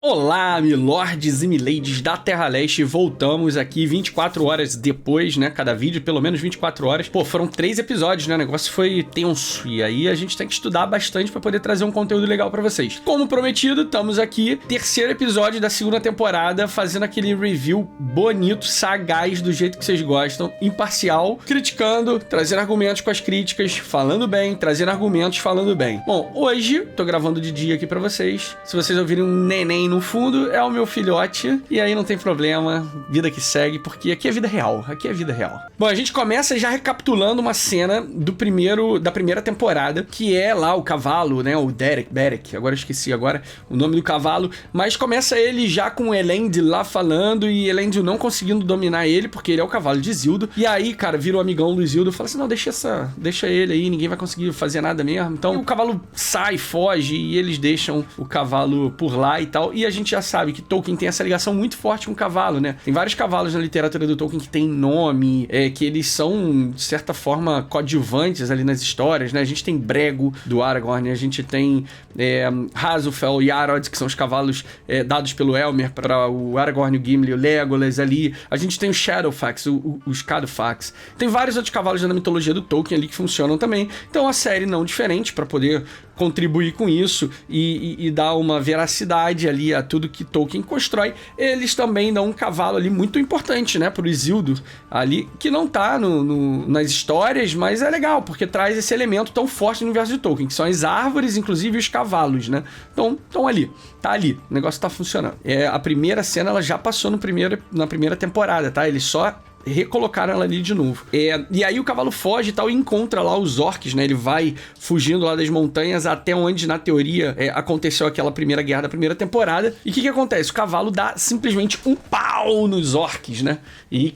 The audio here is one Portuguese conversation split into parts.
Olá, milords e miladies da Terra Leste, voltamos aqui 24 horas depois, né, cada vídeo, pelo menos 24 horas. Pô, foram 3 episódios, né, o negócio foi tenso, e aí a gente tem que estudar bastante pra poder trazer um conteúdo legal pra vocês. Como prometido, estamos aqui, terceiro episódio da segunda temporada, fazendo aquele review bonito, sagaz, do jeito que vocês gostam, imparcial, criticando, trazendo argumentos com as críticas, falando bem, trazendo argumentos, falando bem. Bom, hoje, tô gravando de dia aqui pra vocês, se vocês ouvirem um neném no fundo, é o meu filhote, e aí não tem problema, vida que segue, porque aqui é vida real, aqui é vida real. Bom, a gente começa já recapitulando uma cena da primeira temporada, que é lá o cavalo, né, o Derek, agora eu esqueci o nome do cavalo, mas começa ele já com o Elend lá falando, e Elend não conseguindo dominar ele, porque ele é o cavalo de Isildur, e aí, cara, vira o amigão do Isildur, fala assim, não, deixa ele aí, ninguém vai conseguir fazer nada mesmo, então o cavalo sai, foge, e eles deixam o cavalo por lá e tal, e a gente já sabe que Tolkien tem essa ligação muito forte com o cavalo, né? Tem vários cavalos na literatura do Tolkien que tem nome, que eles são, de certa forma, coadjuvantes ali nas histórias, né? A gente tem Brego, do Aragorn, a gente tem Hasufel e Arod, que são os cavalos dados pelo Elmer para o Aragorn, o Gimli, o Legolas ali. A gente tem o Shadowfax, os Cadfax. Tem vários outros cavalos na mitologia do Tolkien ali que funcionam também. Então a série não diferente para poder contribuir com isso e dar uma veracidade ali a tudo que Tolkien constrói. Eles também dão um cavalo ali muito importante, né, pro Isildur ali, que não tá nas histórias, mas é legal, porque traz esse elemento tão forte no universo de Tolkien, que são as árvores, inclusive os cavalos, né? Então tá ali, o negócio tá funcionando. A primeira cena, ela já passou na primeira temporada, tá? Eles só recolocaram ela ali de novo. E aí o cavalo foge e tal, e encontra lá os orcs, né? Ele vai fugindo lá das montanhas até onde, na teoria, aconteceu aquela primeira guerra da primeira temporada. E o que acontece? O cavalo dá simplesmente um pau nos orcs, né? E,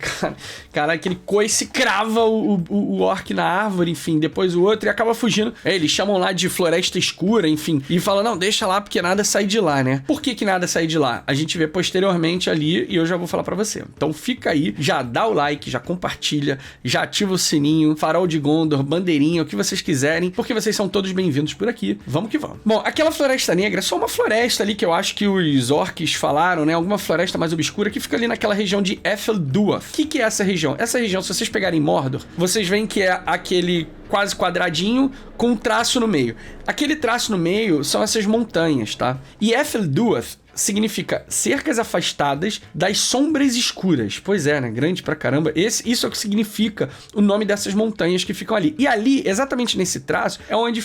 cara, aquele coice crava o orc na árvore, enfim, depois o outro, e acaba fugindo. Eles chamam lá de floresta escura, enfim, e falam, não, deixa lá, porque nada sai de lá, né? Por que nada sai de lá? A gente vê posteriormente ali, e eu já vou falar pra você. Então fica aí, já dá o like, já compartilha, já ativa o sininho, farol de Gondor, bandeirinha, o que vocês quiserem, porque vocês são todos bem-vindos por aqui. Vamos que vamos. Bom, aquela floresta negra é só uma floresta ali que eu acho que os orcs falaram, né? Alguma floresta mais obscura que fica ali naquela região de Efelduath. O que é essa região? Essa região, se vocês pegarem Mordor, vocês veem que é aquele quase quadradinho com um traço no meio. Aquele traço no meio são essas montanhas, tá? E Efelduath significa cercas afastadas das sombras escuras. Pois é, né? Grande pra caramba. Isso é o que significa o nome dessas montanhas que ficam ali. E ali, exatamente nesse traço, é onde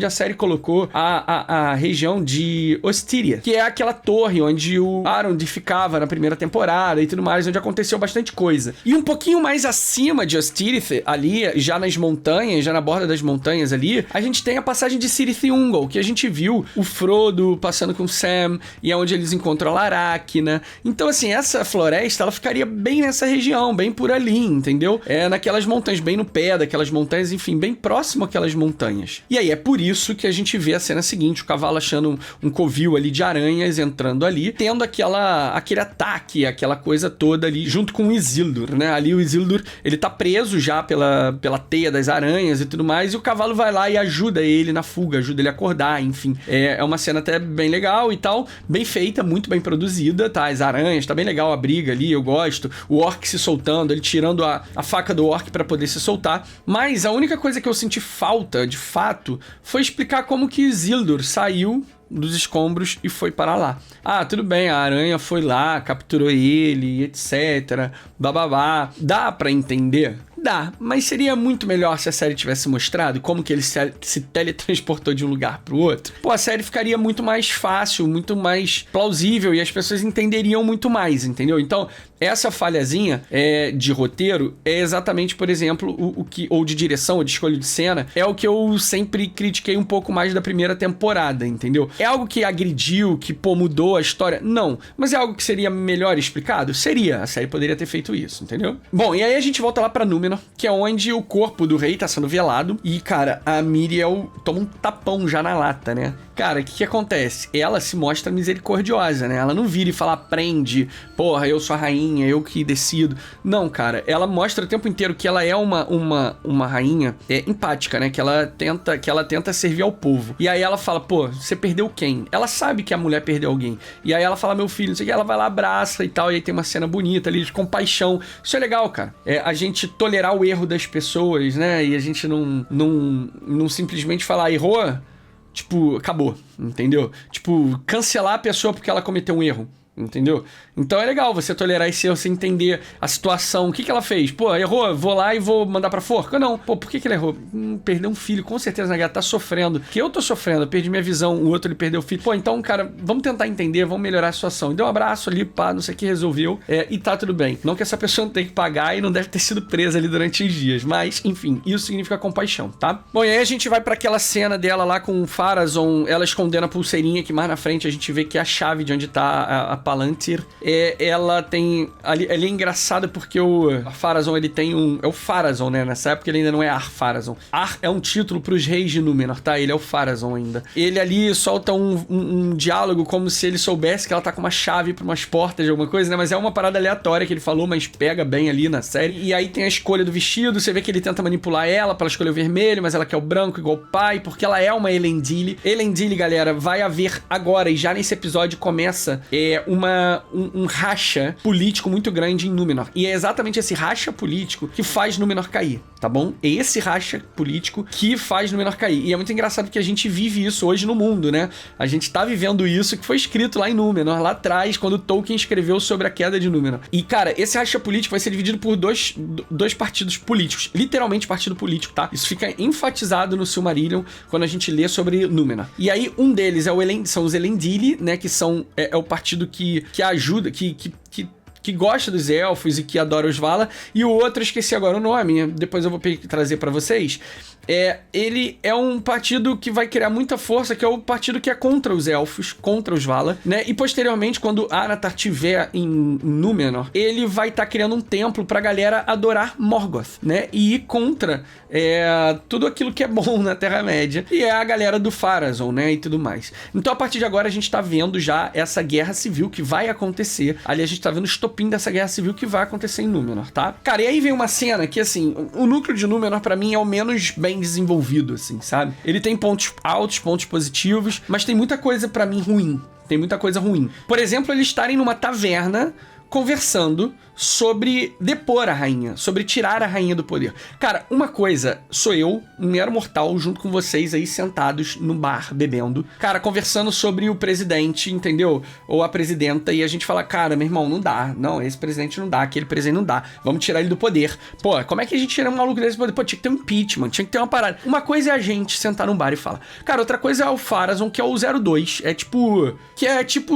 a série colocou a região de Ostiria, que é aquela torre onde o Arond ficava na primeira temporada e tudo mais, onde aconteceu bastante coisa. E um pouquinho mais acima de Ostirith, ali, já nas montanhas, já na borda das montanhas ali, a gente tem a passagem de Cirith Ungol, que a gente viu o Frodo passando com o Sam, e é onde eles encontram a Laracna. Então, assim, essa floresta, ela ficaria bem nessa região, bem por ali, entendeu? Naquelas montanhas, bem no pé daquelas montanhas, enfim, bem próximo àquelas montanhas. E aí, é por isso que a gente vê a cena seguinte, o cavalo achando um covil ali de aranhas, entrando ali, tendo aquele ataque, aquela coisa toda ali, junto com o Isildur, né? Ali o Isildur, ele tá preso já pela teia das aranhas e tudo mais, e o cavalo vai lá e ajuda ele na fuga, ajuda ele a acordar, enfim. É uma cena até bem legal e tal, bem feita, muito bem produzida, tá? As aranhas, tá bem legal a briga ali, eu gosto. O orc se soltando, ele tirando a faca do orc pra poder se soltar. Mas a única coisa que eu senti falta, de fato, foi explicar como que Isildur saiu dos escombros e foi para lá. Ah, tudo bem, a aranha foi lá, capturou ele, etc. Bababá. Dá pra entender? Dá, mas seria muito melhor se a série tivesse mostrado como que ele se teletransportou de um lugar pro outro. Pô, a série ficaria muito mais fácil, muito mais plausível e as pessoas entenderiam muito mais, entendeu? Então, essa falhazinha de roteiro é exatamente, por exemplo, o que, ou de direção, ou de escolha de cena, é o que eu sempre critiquei um pouco mais da primeira temporada, entendeu? É algo que agrediu, que, mudou a história? Não. Mas é algo que seria melhor explicado? Seria. A série poderia ter feito isso, entendeu? Bom, e aí a gente volta lá pra Númenor, que é onde o corpo do rei tá sendo velado. E, cara, a Miriel toma um tapão já na lata, né? Cara, o que acontece? Ela se mostra misericordiosa, né? Ela não vira e fala, prende, porra, eu sou a rainha, rainha, eu que decido. Não, cara, ela mostra o tempo inteiro que ela é uma rainha empática, né? Que ela tenta servir ao povo. E aí ela fala, pô, você perdeu quem? Ela sabe que a mulher perdeu alguém. E aí ela fala, meu filho, não sei o que, ela vai lá, abraça e tal, e aí tem uma cena bonita ali de compaixão. Isso é legal, cara. A gente tolerar o erro das pessoas, né? E a gente não simplesmente falar, errou, tipo, acabou, entendeu? Tipo, cancelar a pessoa porque ela cometeu um erro. Entendeu? Então é legal você tolerar esse erro, você entender a situação. O que ela fez? Pô, errou, vou lá e vou mandar pra forca? Não. Pô, por que ela errou? Perdeu um filho, com certeza na guerra, tá sofrendo. Que eu tô sofrendo, eu perdi minha visão, o outro ele perdeu o filho. Pô, então, cara, vamos tentar entender, vamos melhorar a situação. Deu um abraço ali, pá, não sei o que, resolveu. E tá tudo bem. Não que essa pessoa não tenha que pagar e não deve ter sido presa ali durante os dias. Mas, enfim, isso significa compaixão, tá? Bom, e aí a gente vai pra aquela cena dela lá com o Pharazôn, ela escondendo a pulseirinha, que mais na frente a gente vê que é a chave de onde tá a Palantir. Ela tem... Ali é engraçado porque a Pharazôn, ele tem é o Pharazôn, né? Nessa época ele ainda não é Ar-Pharazôn. Ar é um título pros reis de Númenor, tá? Ele é o Pharazôn ainda. Ele ali solta um diálogo como se ele soubesse que ela tá com uma chave pra umas portas de alguma coisa, né? Mas é uma parada aleatória que ele falou, mas pega bem ali na série. E aí tem a escolha do vestido, você vê que ele tenta manipular ela pra ela escolher o vermelho, mas ela quer o branco igual o pai, porque ela é uma Elendil. Elendil, galera, vai haver agora, e já nesse episódio começa um racha político muito grande em Númenor. E é exatamente esse racha político que faz Númenor cair, tá bom? É esse racha político que faz Númenor cair. E é muito engraçado porque a gente vive isso hoje no mundo, né? A gente tá vivendo isso que foi escrito lá em Númenor, lá atrás, quando Tolkien escreveu sobre a queda de Númenor. E, cara, esse racha político vai ser dividido por dois partidos políticos. Literalmente partido político, tá? Isso fica enfatizado no Silmarillion quando a gente lê sobre Númenor. E aí, um deles são os Elendil, né? Que são o partido que ajuda, que gosta dos elfos e que adora os Valar, e o outro, esqueci agora o nome, depois eu vou trazer pra vocês. Ele é um partido que vai criar muita força, que é o partido que é contra os elfos, contra os Valar, né? E posteriormente, quando Anatar estiver em Númenor, ele vai estar criando um templo pra galera adorar Morgoth, né? E ir contra tudo aquilo que é bom na Terra-média. E é a galera do Pharazôn, né? E tudo mais. Então, a partir de agora, a gente tá vendo já essa guerra civil que vai acontecer. Ali a gente tá vendo o estopim dessa guerra civil que vai acontecer em Númenor, tá? Cara, e aí vem uma cena que, assim, o núcleo de Númenor, pra mim, é o menos bem desenvolvido, assim, sabe? Ele tem pontos altos, pontos positivos, mas tem muita coisa pra mim ruim. Tem muita coisa ruim. Por exemplo, eles estarem numa taverna conversando sobre depor a rainha, sobre tirar a rainha do poder. Cara, uma coisa, sou eu, um mero mortal, junto com vocês aí, sentados no bar, bebendo, cara, conversando sobre o presidente, entendeu? Ou a presidenta, e a gente fala, cara, meu irmão, não dá, não, esse presidente não dá, aquele presidente não dá, vamos tirar ele do poder. Pô, como é que a gente tira um maluco desse poder? Pô, tinha que ter um impeachment, tinha que ter uma parada. Uma coisa é a gente sentar num bar e falar. Cara, outra coisa é o Pharazôn, que é o 02,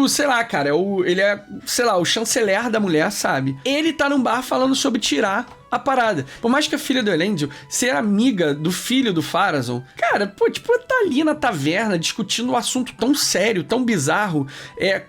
sei lá, cara, ele é, sei lá, o chanceler da mulher, sabe? Ele tá num bar falando sobre tirar a parada. Por mais que a filha do Elendil ser amiga do filho do Pharazôn, cara, pô, tipo, tá ali na taverna discutindo um assunto tão sério, tão bizarro,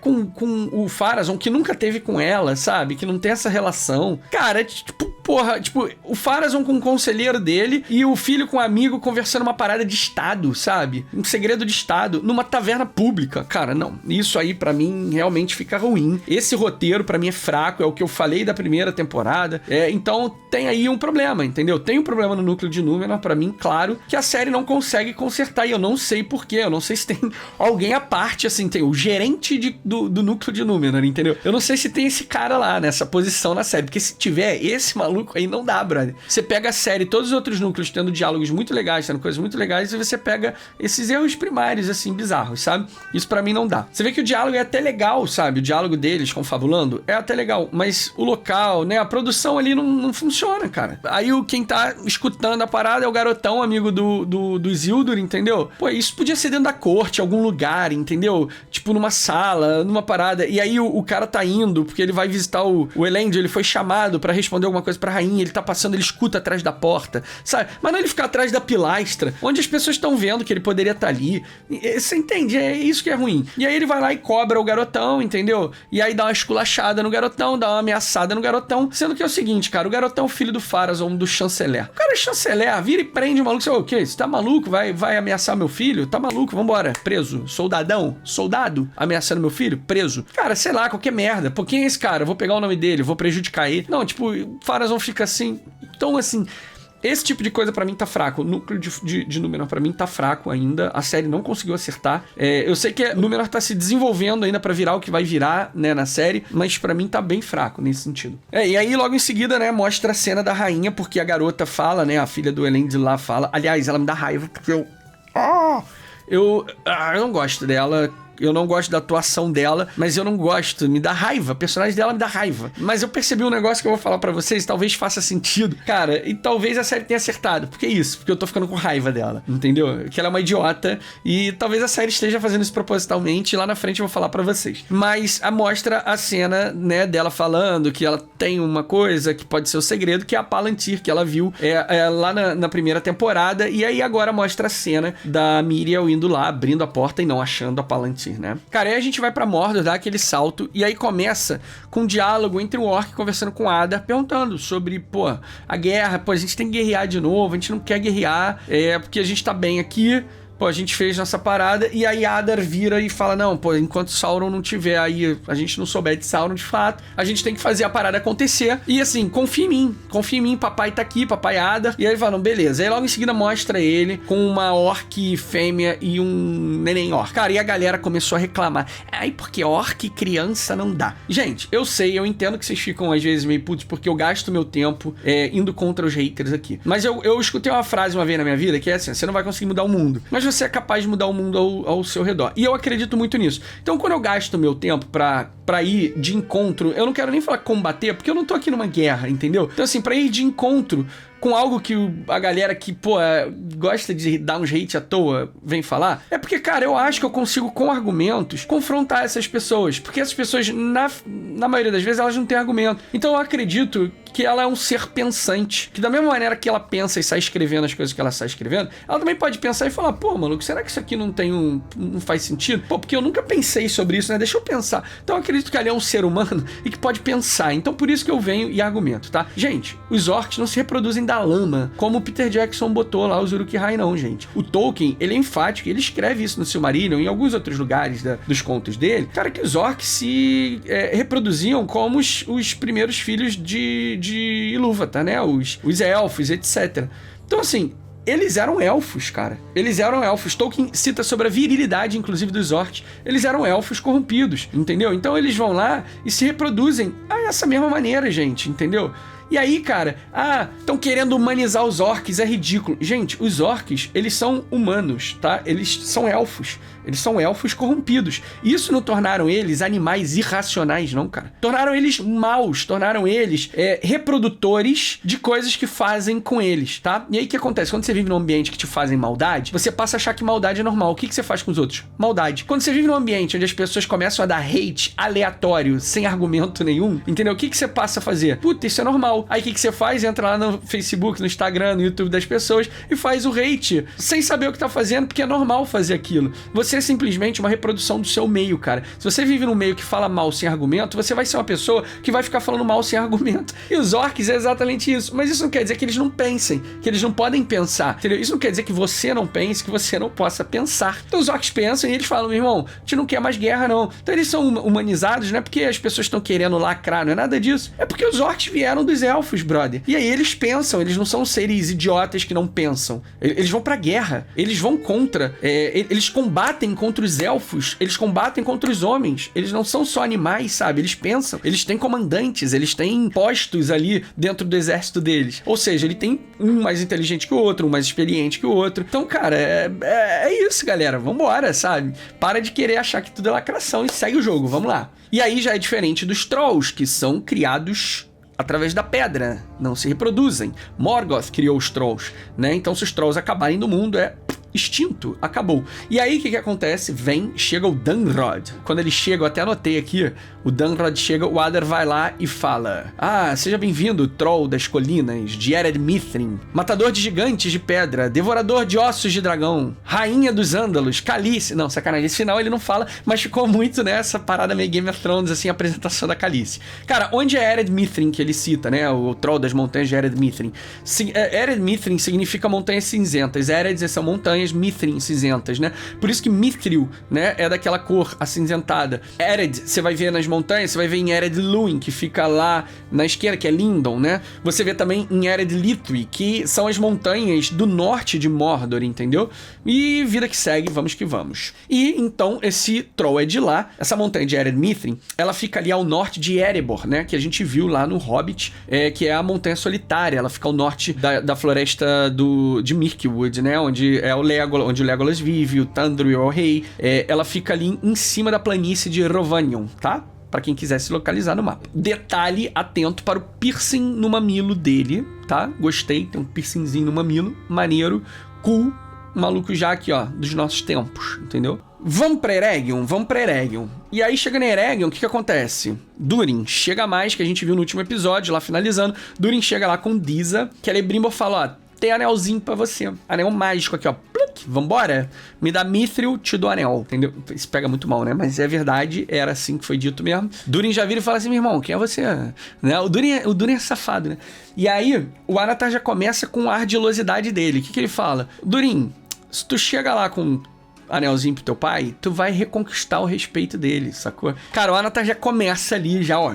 com o Pharazôn, que nunca teve com ela, sabe? Que não tem essa relação. Cara, tipo, porra, tipo, o Pharazôn com o conselheiro dele e o filho com o amigo conversando uma parada de Estado, sabe? Um segredo de Estado, numa taverna pública. Cara, não. Isso aí, pra mim, realmente fica ruim. Esse roteiro, pra mim, é fraco, é o que eu falei da primeira temporada. Então, tem aí um problema, entendeu? Tem um problema no núcleo de Númenor, pra mim, claro, que a série não consegue consertar, e eu não sei porquê, eu não sei se tem alguém à parte, assim, tem o gerente do núcleo de Númenor, entendeu? Eu não sei se tem esse cara lá, nessa posição na série, porque se tiver esse maluco aí, não dá, brother. Você pega a série, todos os outros núcleos tendo diálogos muito legais, tendo coisas muito legais, e você pega esses erros primários, assim, bizarros, sabe? Isso pra mim não dá. Você vê que o diálogo é até legal, sabe? O diálogo deles confabulando é até legal, mas o local, né, a produção ali não funciona, cara. Aí quem tá escutando a parada é o garotão, amigo do Isildur, entendeu? Pô, isso podia ser dentro da corte, algum lugar, entendeu? Tipo, numa sala, numa parada. E aí o cara tá indo, porque ele vai visitar o Elendil, ele foi chamado pra responder alguma coisa pra rainha, ele tá passando, ele escuta atrás da porta, sabe? Mas não ele ficar atrás da pilastra, onde as pessoas estão vendo que ele poderia estar ali. Você entende? É isso que é ruim. E aí ele vai lá e cobra o garotão, entendeu? E aí dá uma esculachada no garotão, dá uma ameaçada no garotão, sendo que é o seguinte, cara, o garotão é o filho do Pharazôn, do chanceler. O cara é chanceler, vira e prende o maluco. Você, o quê? Você tá maluco? Vai ameaçar meu filho? Tá maluco? Vambora. Preso. Soldado ameaçando meu filho? Preso. Cara, sei lá, qualquer merda. Pô, quem é esse cara? Eu vou pegar o nome dele, vou prejudicar ele. Não, tipo, o Pharazôn fica assim. Então, assim, esse tipo de coisa pra mim tá fraco. O núcleo de Númenor pra mim tá fraco ainda. A série não conseguiu acertar. Eu sei que Númenor tá se desenvolvendo ainda pra virar o que vai virar, né, na série, mas pra mim tá bem fraco nesse sentido. E aí logo em seguida, né, mostra a cena da rainha, porque a garota fala, né, a filha do Elendil lá fala. Aliás, ela me dá raiva porque eu não gosto dela. Eu não gosto da atuação dela, mas eu não gosto, me dá raiva. O personagem dela me dá raiva. Mas eu percebi um negócio que eu vou falar pra vocês, talvez faça sentido. Cara, e talvez a série tenha acertado. Por que isso? Porque eu tô ficando com raiva dela, entendeu? Que ela é uma idiota e talvez a série esteja fazendo isso propositalmente e lá na frente eu vou falar pra vocês. Mas mostra a cena, né, dela falando que ela tem uma coisa que pode ser o segredo, que é a Palantir, que ela viu lá na primeira temporada. E aí agora mostra a cena da Míriel indo lá, abrindo a porta e não achando a Palantir, né? Cara, aí a gente vai pra Mordor, dá aquele salto, e aí começa com um diálogo entre o Orc conversando com a Adar, perguntando sobre, a guerra, a gente tem que guerrear de novo, a gente não quer guerrear, porque a gente tá bem aqui, a gente fez nossa parada, e aí Adar vira e fala, não, enquanto Sauron não tiver aí, a gente não souber de Sauron de fato, a gente tem que fazer a parada acontecer, e assim, confia em mim, papai tá aqui, papai Adar, e aí ele fala, não, beleza, aí logo em seguida mostra ele com uma orc fêmea e um neném orc, cara, e a galera começou a reclamar, porque orc criança não dá. Gente, eu sei, eu entendo que vocês ficam às vezes meio putos, porque eu gasto meu tempo indo contra os haters aqui, mas eu escutei uma frase uma vez na minha vida, que é assim, você não vai conseguir mudar o mundo, mas você é capaz de mudar o mundo ao seu redor. E eu acredito muito nisso. Então, quando eu gasto meu tempo pra ir de encontro, eu não quero nem falar combater, porque eu não tô aqui numa guerra, entendeu? Então, assim, pra ir de encontro com algo que a galera que, gosta de dar uns hate à toa vem falar, é porque, cara, eu acho que eu consigo, com argumentos, confrontar essas pessoas. Porque essas pessoas, na maioria das vezes, elas não têm argumento. Então, eu acredito que ela é um ser pensante, que da mesma maneira que ela pensa e sai escrevendo as coisas que ela sai escrevendo, ela também pode pensar e falar, maluco, será que isso aqui não faz sentido? Porque eu nunca pensei sobre isso, né? Deixa eu pensar. Então eu acredito que ali é um ser humano e que pode pensar. Então por isso que eu venho e argumento, tá? Gente, os orcs não se reproduzem da lama, como o Peter Jackson botou lá os Uruk-hai, não, gente. O Tolkien, ele é enfático, ele escreve isso no Silmarillion e em alguns outros lugares dos contos dele, cara, que os orcs se reproduziam como os primeiros filhos de Ilúvatar, né? Os elfos, etc. Então, assim, eles eram elfos, cara. Eles eram elfos. Tolkien cita sobre a virilidade, inclusive, dos orcs. Eles eram elfos corrompidos, entendeu? Então eles vão lá e se reproduzem dessa mesma maneira, gente, entendeu? E aí, cara, estão querendo humanizar os orcs, é ridículo. Gente, os orcs, eles são humanos, tá? Eles são elfos. Eles são elfos corrompidos. Isso não tornaram eles animais irracionais, não, cara. Tornaram eles maus, tornaram eles reprodutores de coisas que fazem com eles, tá? E aí o que acontece? Quando você vive num ambiente que te fazem maldade, você passa a achar que maldade é normal. O que você faz com os outros? Maldade. Quando você vive num ambiente onde as pessoas começam a dar hate aleatório, sem argumento nenhum, entendeu? O que você passa a fazer? Puta, isso é normal. Aí o que você faz? Entra lá no Facebook, no Instagram, no YouTube das pessoas e faz o hate, sem saber o que tá fazendo, porque é normal fazer aquilo. Você é simplesmente uma reprodução do seu meio, cara. Se você vive num meio que fala mal sem argumento, você vai ser uma pessoa que vai ficar falando mal sem argumento. E os orcs é exatamente isso. Mas isso não quer dizer que eles não pensem, que eles não podem pensar, entendeu? Isso não quer dizer que você não pense, que você não possa pensar. Então os orcs pensam e eles falam, meu irmão, a gente não quer mais guerra, não. Então eles são humanizados, não é porque as pessoas estão querendo lacrar, não é nada disso. É porque os orcs vieram dos elfos, brother. E aí eles pensam, eles não são seres idiotas que não pensam. Eles vão pra guerra, eles vão contra, eles combatem contra os elfos, eles combatem contra os homens. Eles não são só animais, sabe? Eles pensam, eles têm comandantes, eles têm postos ali dentro do exército deles. Ou seja, ele tem um mais inteligente que o outro, um mais experiente que o outro. Então, cara, é isso, galera. Vambora, sabe? Para de querer achar que tudo é lacração e segue o jogo, vamos lá. E aí já é diferente dos Trolls, que são criados através da pedra, não se reproduzem. Morgoth criou os Trolls, né? Então se os Trolls acabarem no mundo, extinto, acabou. E aí, o que acontece? Chega o Dunrod. Quando ele chega, eu até anotei aqui, o Dunrod chega, o Adar vai lá e fala: seja bem-vindo, troll das colinas, de Ered Mithrin, matador de gigantes de pedra, devorador de ossos de dragão, rainha dos Ândalos, Calice. Não, sacanagem, esse final ele não fala, mas ficou muito nessa parada meio Game of Thrones, assim, a apresentação da Calice. Cara, onde é Ered Mithrin que ele cita, né? O troll das montanhas de Ered Mithrin. Ered Mithrin significa montanhas cinzentas. Ered são montanhas, Mithrin, cinzentas, né? Por isso que Mithril, né, é daquela cor acinzentada. Ered, você vai ver nas montanhas, você vai ver em Ered Luin, que fica lá na esquerda, que é Lindon, né? Você vê também em Ered Lithwi, que são as montanhas do norte de Mordor, entendeu? E vida que segue, vamos que vamos. E então esse troll é de lá, essa montanha de Ered Mithrin, ela fica ali ao norte de Erebor, né? Que a gente viu lá no Hobbit, que é a montanha solitária. Ela fica ao norte da floresta de Mirkwood, né? Onde o Legolas vive, o Tandril é o rei. Ela fica ali em cima da planície de Rovanion, tá? Pra quem quiser se localizar no mapa. Detalhe atento para o piercing no mamilo dele, tá? Gostei, tem um piercingzinho no mamilo, maneiro, cool, maluco já aqui, ó, dos nossos tempos, entendeu? Vamos pra Eregion? Vamos pra Eregion. E aí, chega na Eregion, o que acontece? Durin chega mais, que a gente viu no último episódio, lá finalizando. Durin chega lá com Disa, que a Celebrimbor fala, ó, tem anelzinho pra você. Anel mágico aqui, ó. Pluc, vambora. Me dá Mithril, te dou anel. Entendeu? Isso pega muito mal, né? Mas é verdade, era assim que foi dito mesmo. Durin já vira e fala assim, meu irmão, quem é você? Né? O Durin é safado, né? E aí, o Anatar já começa com a ardilosidade dele. O que ele fala? Durin, se tu chega lá com anelzinho pro teu pai, tu vai reconquistar o respeito dele, sacou? Cara, o Anatar já começa ali, já, ó,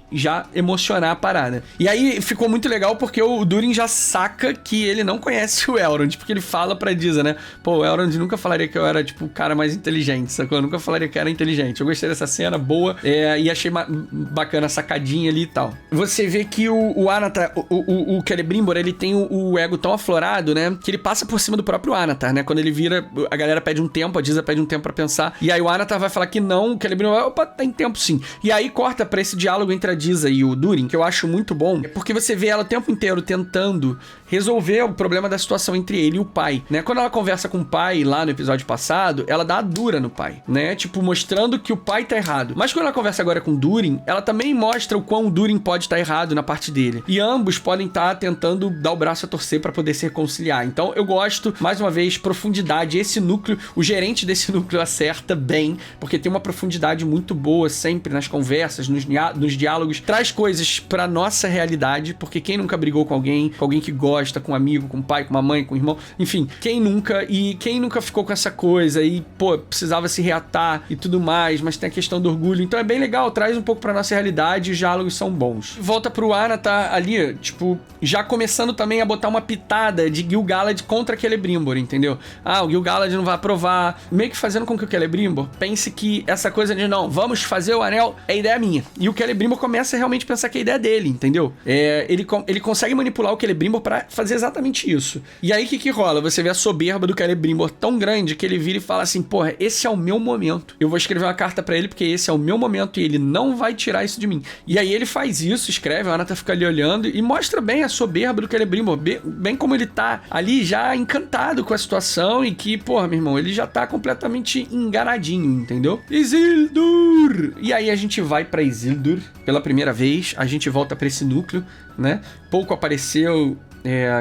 já emocionar a parada. E aí ficou muito legal porque o Durin já saca que ele não conhece o Elrond, porque ele fala pra Disa, né? Pô, o Elrond nunca falaria que eu era, tipo, o cara mais inteligente, sacou? Eu nunca falaria que eu era inteligente. Eu gostei dessa cena, boa, e achei bacana a sacadinha ali e tal. Você vê que o Anatar, o Celebrimbor, ele tem o ego tão aflorado, né? Que ele passa por cima do próprio Anatar, né? Quando ele vira, a galera pede um tempo, a Disa pede um tempo pra pensar, e aí o Anatar vai falar que não, o Celebrimbor vai, opa, tem tempo sim. E aí corta pra esse diálogo entre a Disa e o Durin, que eu acho muito bom, porque você vê ela o tempo inteiro tentando resolver o problema da situação entre ele e o pai, né? Quando ela conversa com o pai lá no episódio passado, ela dá a dura no pai, né? Tipo, mostrando que o pai tá errado. Mas quando ela conversa agora com o Durin, ela também mostra o quão o Durin pode estar errado na parte dele. E ambos podem estar tentando dar o braço a torcer pra poder se reconciliar. Então eu gosto, mais uma vez, profundidade. Esse núcleo, o gerente desse núcleo acerta bem, porque tem uma profundidade muito boa sempre nas conversas, nos diálogos. Traz coisas pra nossa realidade, porque quem nunca brigou com alguém que gosta, com um amigo, com um pai, com uma mãe, com um irmão, enfim, quem nunca ficou com essa coisa e, pô, precisava se reatar e tudo mais, mas tem a questão do orgulho, então é bem legal, traz um pouco pra nossa realidade e os diálogos são bons. Volta pro Anatar ali, tipo, já começando também a botar uma pitada de Gil-galad contra Celebrimbor, entendeu? O Gil-galad não vai aprovar, meio que fazendo com que o Celebrimbor pense que essa coisa de não, vamos fazer o anel, é ideia minha. E o Celebrimbor começa a realmente pensar que é ideia dele, entendeu? Ele consegue manipular o Celebrimbor pra fazer exatamente isso. E aí o que rola? Você vê a soberba do Celebrimbor tão grande que ele vira e fala assim, porra, esse é o meu momento. Eu vou escrever uma carta pra ele porque esse é o meu momento e ele não vai tirar isso de mim. E aí ele faz isso, escreve, a Anatar fica ali olhando e mostra bem a soberba do Celebrimbor, bem como ele tá ali já encantado com a situação e que, porra, meu irmão, ele já tá completamente enganadinho, entendeu? Isildur! E aí a gente vai pra Isildur pela primeira vez, a gente volta pra esse núcleo, né? Pouco apareceu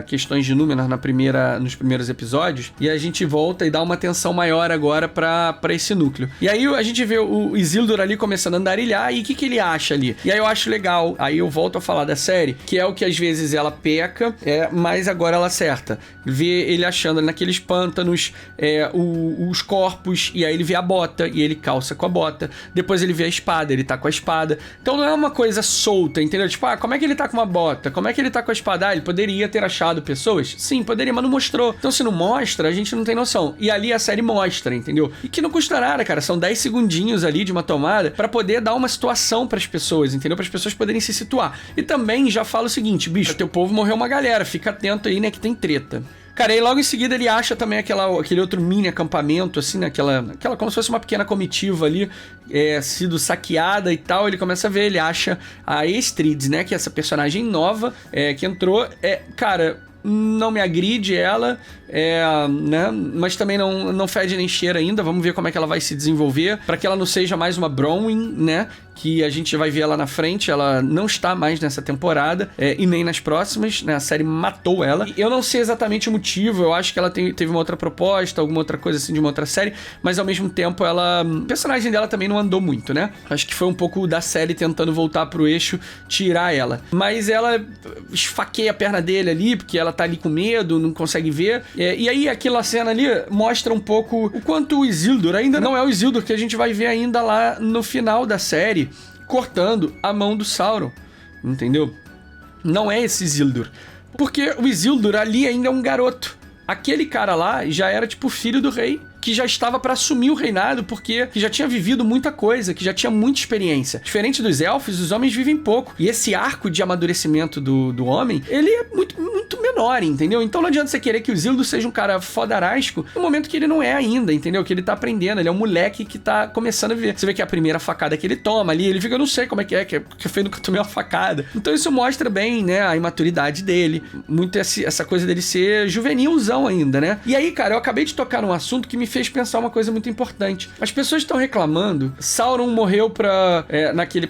questões de Númenor nos primeiros episódios, e a gente volta e dá uma atenção maior agora pra esse núcleo. E aí a gente vê o Isildur ali começando a andarilhar, e o que ele acha ali? E aí eu acho legal, aí eu volto a falar da série, que é o que às vezes ela peca, mas agora ela acerta. Vê ele achando ali naqueles pântanos os corpos, e aí ele vê a bota, e ele calça com a bota, depois ele vê a espada, ele tá com a espada. Então não é uma coisa solta, entendeu? Tipo, como é que ele tá com uma bota? Como é que ele tá com a espada? Ele poderia ter achado pessoas? Sim, poderia, mas não mostrou. Então se não mostra, a gente não tem noção. E ali a série mostra, entendeu? E que não custa nada, cara. São 10 segundinhos ali de uma tomada pra poder dar uma situação pras pessoas, entendeu? Para as pessoas poderem se situar. E também já fala o seguinte, bicho, teu povo morreu uma galera, fica atento aí, né, que tem treta. Cara, e logo em seguida ele acha também aquele outro mini acampamento, assim, né? Aquela como se fosse uma pequena comitiva ali, sido saqueada e tal. Ele começa a ver, ele acha a Estrid, né? Que é essa personagem nova que entrou. Cara, não me agride ela, né? Mas também não fede nem cheira ainda. Vamos ver como é que ela vai se desenvolver, para que ela não seja mais uma Bronwyn, né? Que a gente vai ver lá na frente. Ela não está mais nessa temporada e nem nas próximas, né? A série matou ela. E eu não sei exatamente o motivo. Eu acho que ela teve uma outra proposta, alguma outra coisa assim de uma outra série, mas ao mesmo tempo o personagem dela também não andou muito, né? Acho que foi um pouco da série tentando voltar pro eixo, tirar ela. Mas ela esfaqueia a perna dele ali, porque ela tá ali com medo, não consegue ver. E aí aquela cena ali mostra um pouco o quanto o Isildur ainda não é o Isildur que a gente vai ver ainda lá no final da série, cortando a mão do Sauron, entendeu? Não é esse Isildur, porque o Isildur ali ainda é um garoto. Aquele cara lá já era tipo filho do rei, que já estava para assumir o reinado, porque já tinha vivido muita coisa, que já tinha muita experiência. Diferente dos elfos, os homens vivem pouco. E esse arco de amadurecimento do homem, ele é muito, muito menor, entendeu? Então não adianta você querer que o Isildur seja um cara fodarasco no momento que ele não é ainda, entendeu? Que ele tá aprendendo, ele é um moleque que tá começando a viver. Você vê que a primeira facada que ele toma ali, ele fica, eu não sei como é que foi nunca tomei uma facada. Então isso mostra bem, né, a imaturidade dele, muito essa coisa dele ser juvenilzão ainda, né? E aí, cara, eu acabei de tocar num assunto que me fez pensar uma coisa muito importante. As pessoas estão reclamando, Sauron morreu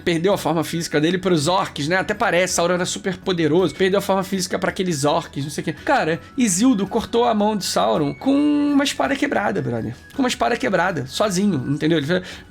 perdeu a forma física dele pros orcs, né? Até parece, Sauron era super poderoso, perdeu a forma física pra aqueles orcs, não sei o quê. Cara, Isildur cortou a mão de Sauron com uma espada quebrada, brother. Com uma espada quebrada, sozinho, entendeu?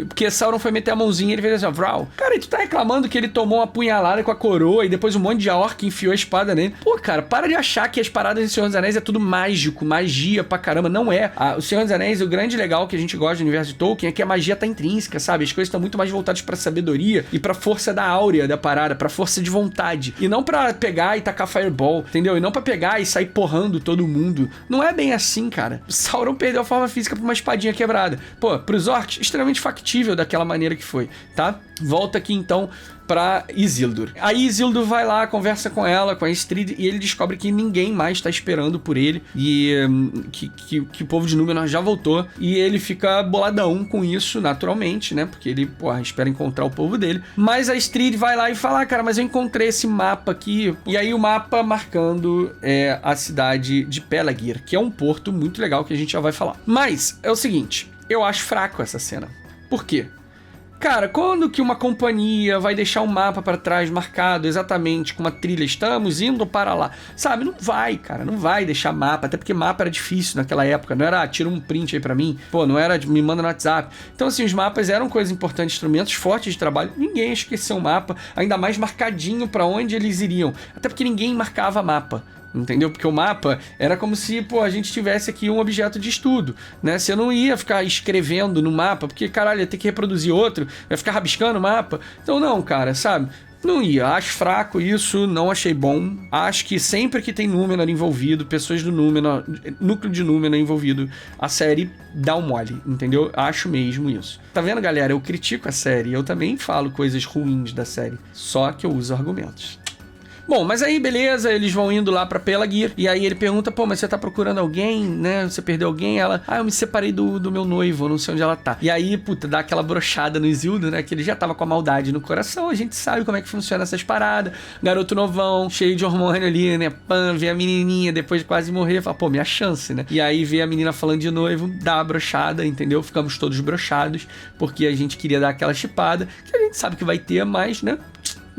Porque Sauron foi meter a mãozinha e ele fez assim, ó, Vral. Cara, e tu tá reclamando que ele tomou uma punhalada com a coroa e depois um monte de orc enfiou a espada nele. Pô, cara, para de achar que as paradas de Senhor dos Anéis é tudo mágico, magia pra caramba. Não é. O Senhor dos Anéis, o grande legal que a gente gosta do universo de Tolkien é que a magia tá intrínseca, sabe? As coisas estão muito mais voltadas pra sabedoria e pra força da áurea da parada, pra força de vontade. E não pra pegar e tacar fireball, entendeu? E não pra pegar e sair porrando todo mundo. Não é bem assim, cara. Sauron perdeu a forma física por uma espadinha quebrada. Pô, pros orcs, extremamente factível daquela maneira que foi, tá? Volta aqui então pra Isildur. Aí Isildur vai lá, conversa com ela, com a Estrid, e ele descobre que ninguém mais tá esperando por ele, e que o povo de Númenor já voltou, e ele fica boladão com isso, naturalmente, né, porque ele, espera encontrar o povo dele, mas a Estrid vai lá e fala, cara, mas eu encontrei esse mapa aqui, e aí o mapa marcando a cidade de Pelagir, que é um porto muito legal que a gente já vai falar. Mas, é o seguinte, eu acho fraco essa cena. Por quê? Cara, quando que uma companhia vai deixar um mapa pra trás marcado exatamente com uma trilha, estamos indo para lá, sabe? Não vai, cara, não vai deixar mapa, até porque mapa era difícil naquela época, não era, tira um print aí pra mim, não era, me manda no WhatsApp. Então assim, os mapas eram coisas importantes, instrumentos fortes de trabalho, ninguém esqueceu o mapa, ainda mais marcadinho pra onde eles iriam, até porque ninguém marcava mapa. Entendeu? Porque o mapa era como se, a gente tivesse aqui um objeto de estudo, né? Você não ia ficar escrevendo no mapa, porque, caralho, ia ter que reproduzir outro, ia ficar rabiscando o mapa. Então não, cara, sabe? Não ia. Acho fraco isso, não achei bom. Acho que sempre que tem Númenor envolvido, pessoas do Númenor, núcleo de Númenor envolvido, a série dá um mole, entendeu? Acho mesmo isso. Tá vendo, galera? Eu critico a série, eu também falo coisas ruins da série, só que eu uso argumentos. Bom, mas aí beleza, eles vão indo lá pra Pelagir, e aí ele pergunta, mas você tá procurando alguém, né? Você perdeu alguém? Ela, eu me separei do meu noivo, não sei onde ela tá. E aí, dá aquela brochada no Isildur, né? Que ele já tava com a maldade no coração, a gente sabe como é que funciona essas paradas. Garoto novão, cheio de hormônio ali, né? Vê a menininha depois de quase morrer, fala, minha chance, né? E aí vê a menina falando de noivo, dá a brochada, entendeu? Ficamos todos brochados, porque a gente queria dar aquela chipada, que a gente sabe que vai ter, mas, né?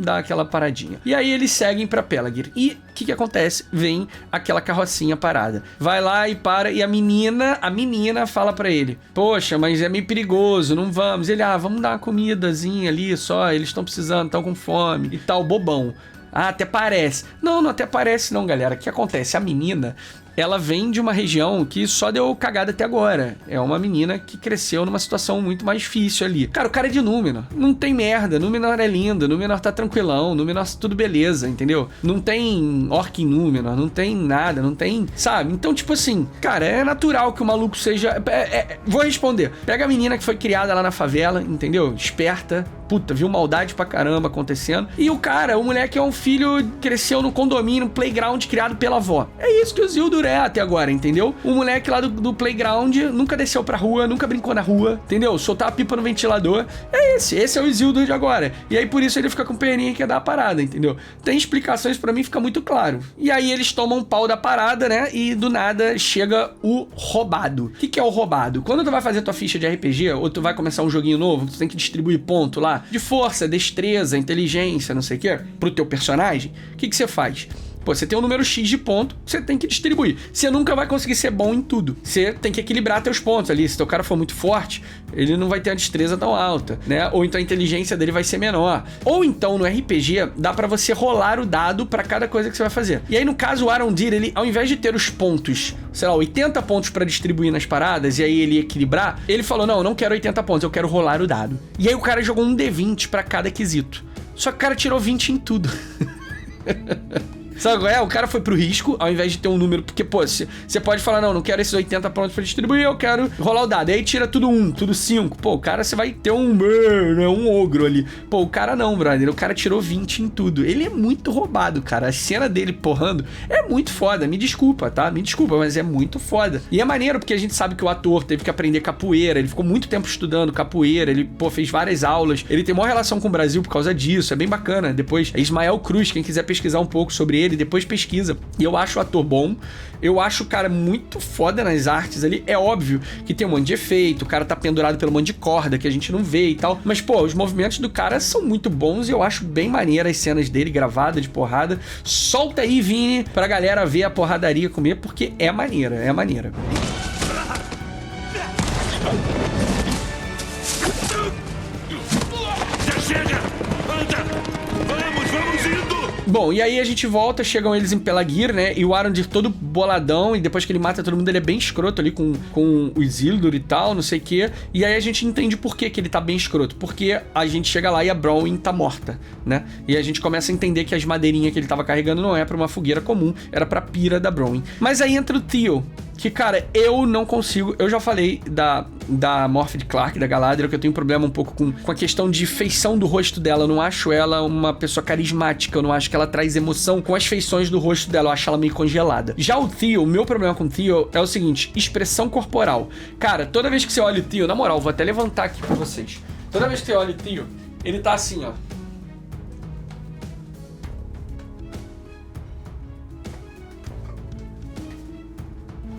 Dá aquela paradinha. E aí eles seguem pra Pelagir. E o que acontece? Vem aquela carrocinha parada. Vai lá e para, e a menina fala pra ele, poxa, mas é meio perigoso, não vamos. Ele, vamos dar uma comidazinha ali só, eles estão precisando, estão com fome e tal, bobão. Até parece. Não até parece não, galera. O que acontece? A menina, ela vem de uma região que só deu cagada até agora. É uma menina que cresceu numa situação muito mais difícil ali. Cara, o cara é de Númenor. Não tem merda. Númenor é lindo. Númenor tá tranquilão. Númenor tudo beleza, entendeu? Não tem orc em Númenor. Não tem nada. Não tem... Sabe? Então, tipo assim... Cara, é natural que o maluco seja... Vou responder. Pega a menina que foi criada lá na favela, entendeu? Esperta. Viu maldade pra caramba acontecendo. E o cara, o moleque é um filho... Cresceu no condomínio, no playground criado pela avó. É isso que o Isildur é até agora, entendeu? O moleque lá do playground nunca desceu pra rua, nunca brincou na rua, entendeu? Soltar a pipa no ventilador. É esse é o Isildur de agora. E aí por isso ele fica com peninha que é dar a parada, entendeu? Tem explicações pra mim, fica muito claro. E aí eles tomam um pau da parada, né? E do nada chega o roubado. O que é o roubado? Quando tu vai fazer tua ficha de RPG, ou tu vai começar um joguinho novo, tu tem que distribuir ponto lá, de força, destreza, inteligência, não sei o que, pro teu personagem, o que você faz? Pô, você tem um número X de ponto, você tem que distribuir. Você nunca vai conseguir ser bom em tudo. Você tem que equilibrar teus pontos ali. Se teu cara for muito forte, ele não vai ter a destreza tão alta, né? Ou então a inteligência dele vai ser menor. Ou então no RPG, dá pra você rolar o dado pra cada coisa que você vai fazer. E aí no caso o Arondir, ele ao invés de ter os pontos, sei lá, 80 pontos pra distribuir nas paradas e aí ele equilibrar, ele falou, não, eu não quero 80 pontos, eu quero rolar o dado. E aí o cara jogou um D20 pra cada quesito. Só que o cara tirou 20 em tudo. Sabe qual é? O cara foi pro risco, ao invés de ter um número... Porque, pô, você pode falar, não quero esses 80 pontos pra distribuir, eu quero rolar o dado. Aí tira tudo 1, tudo 5. Pô, o cara, você vai ter um ogro ali. Pô, o cara não, brother. O cara tirou 20 em tudo. Ele é muito roubado, cara. A cena dele porrando é muito foda. Me desculpa, tá? Me desculpa, mas é muito foda. E é maneiro, porque a gente sabe que o ator teve que aprender capoeira. Ele ficou muito tempo estudando capoeira. Ele, pô, fez várias aulas. Ele tem maior relação com o Brasil por causa disso. É bem bacana. Depois, é Ismael Cruz. Quem quiser pesquisar um pouco sobre ele, depois pesquisa. E eu acho o ator bom, eu acho o cara muito foda nas artes ali. É óbvio que tem um monte de efeito, o cara tá pendurado pelo monte de corda que a gente não vê e tal, mas pô, os movimentos do cara são muito bons e eu acho bem maneiras as cenas dele gravadas de porrada. Solta aí, Vini, pra galera ver a porradaria comer, porque é maneira, é maneira. Bom, e aí a gente volta, chegam eles em Pelagir, né? E o Arondir todo boladão, e depois que ele mata todo mundo, ele é bem escroto ali com o Isildur e tal, não sei o quê. E aí a gente entende por que ele tá bem escroto. Porque a gente chega lá e a Bronwyn tá morta, né? E a gente começa a entender que as madeirinhas que ele tava carregando não é pra uma fogueira comum, era pra pira da Bronwyn. Mas aí entra o Theo, que, cara, eu não consigo... Eu já falei da Morphe Clark, da Galadriel, que eu tenho um problema um pouco com a questão de feição do rosto dela. Eu não acho ela uma pessoa carismática, eu não acho que ela traz emoção com as feições do rosto dela, eu acho ela meio congelada. Já o Theo, o meu problema com o Theo é o seguinte, expressão corporal. Cara, toda vez que você olha o Theo, na moral, vou até levantar aqui pra vocês. Toda vez que você olha o Theo, ele tá assim, ó.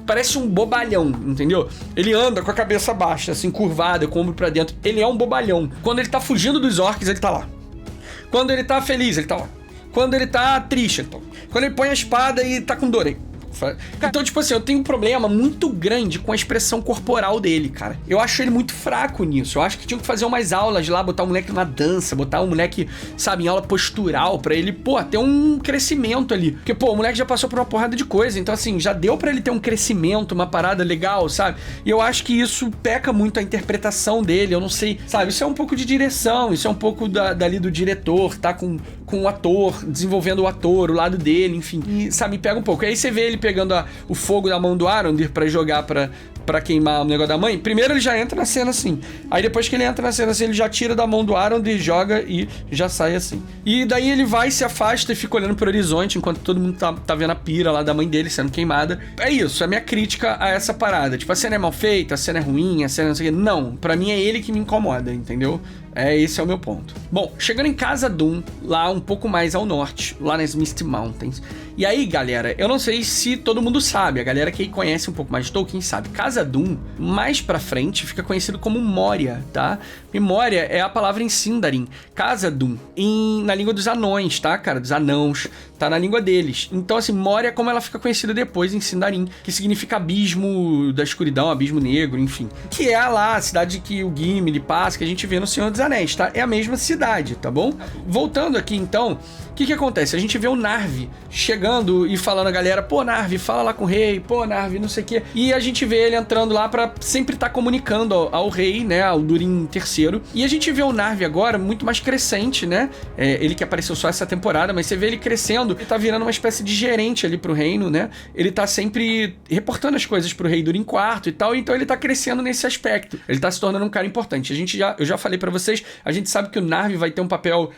Parece um bobalhão, entendeu? Ele anda com a cabeça baixa, assim, curvada, com o ombro pra dentro. Ele é um bobalhão. Quando ele tá fugindo dos orcs, ele tá lá. Quando ele tá feliz, ele tá lá. Quando ele tá triste, ele tá lá. Quando ele põe a espada e tá com dor aí. Então, tipo assim, eu tenho um problema muito grande com a expressão corporal dele, cara. Eu acho ele muito fraco nisso. Eu acho que tinha que fazer umas aulas lá, botar o moleque numa dança, botar o moleque, sabe, em aula postural pra ele, pô, ter um crescimento ali. Porque, pô, o moleque já passou por uma porrada de coisa, então, assim, já deu pra ele ter um crescimento, uma parada legal, sabe? E eu acho que isso peca muito a interpretação dele, eu não sei, sabe? Isso é um pouco de direção, isso é um pouco dali do diretor, tá com o ator, desenvolvendo o ator, o lado dele, enfim. E, sabe, pega um pouco. Aí você vê ele pegando o fogo da mão do Arondir pra jogar pra queimar o negócio da mãe. Primeiro ele já entra na cena assim. Aí depois que ele entra na cena assim, ele já tira da mão do Arondir, joga e já sai assim. E daí ele vai, se afasta e fica olhando pro horizonte enquanto todo mundo tá vendo a pira lá da mãe dele sendo queimada. É isso, é a minha crítica a essa parada. Tipo, a cena é mal feita, a cena é ruim, a cena não sei o quê. Não, pra mim é ele que me incomoda, entendeu? Esse é o meu ponto. Bom, chegando em Casa Dum, lá um pouco mais ao norte, lá nas Misty Mountains. E aí, galera, eu não sei se todo mundo sabe, a galera que conhece um pouco mais de Tolkien sabe. Casa Dum, mais pra frente, fica conhecido como Moria, tá? E Moria é a palavra em Sindarin. Casa Dum, na língua dos anões, tá, cara? Dos anãos, tá na língua deles. Então, assim, Moria é como ela fica conhecida depois em Sindarin, que significa abismo da escuridão, abismo negro, enfim. Que é lá a cidade que o Gimli passa, que a gente vê no Senhor dos Anéis, tá? É a mesma cidade, tá bom? Voltando aqui, então, o que acontece? A gente vê o Narvi chegando e falando a galera, pô, Narvi, fala lá com o rei, pô, Narvi, não sei o quê. E a gente vê ele entrando lá pra sempre estar comunicando ao rei, né, ao Durin III. E a gente vê o Narvi agora muito mais crescente, né? Ele que apareceu só essa temporada, mas você vê ele crescendo, ele tá virando uma espécie de gerente ali pro reino, né? Ele tá sempre reportando as coisas pro rei Durin IV e tal, então ele tá crescendo nesse aspecto. Ele tá se tornando um cara importante. Eu já falei pra você vocês. A gente sabe que o Narvi vai ter um papel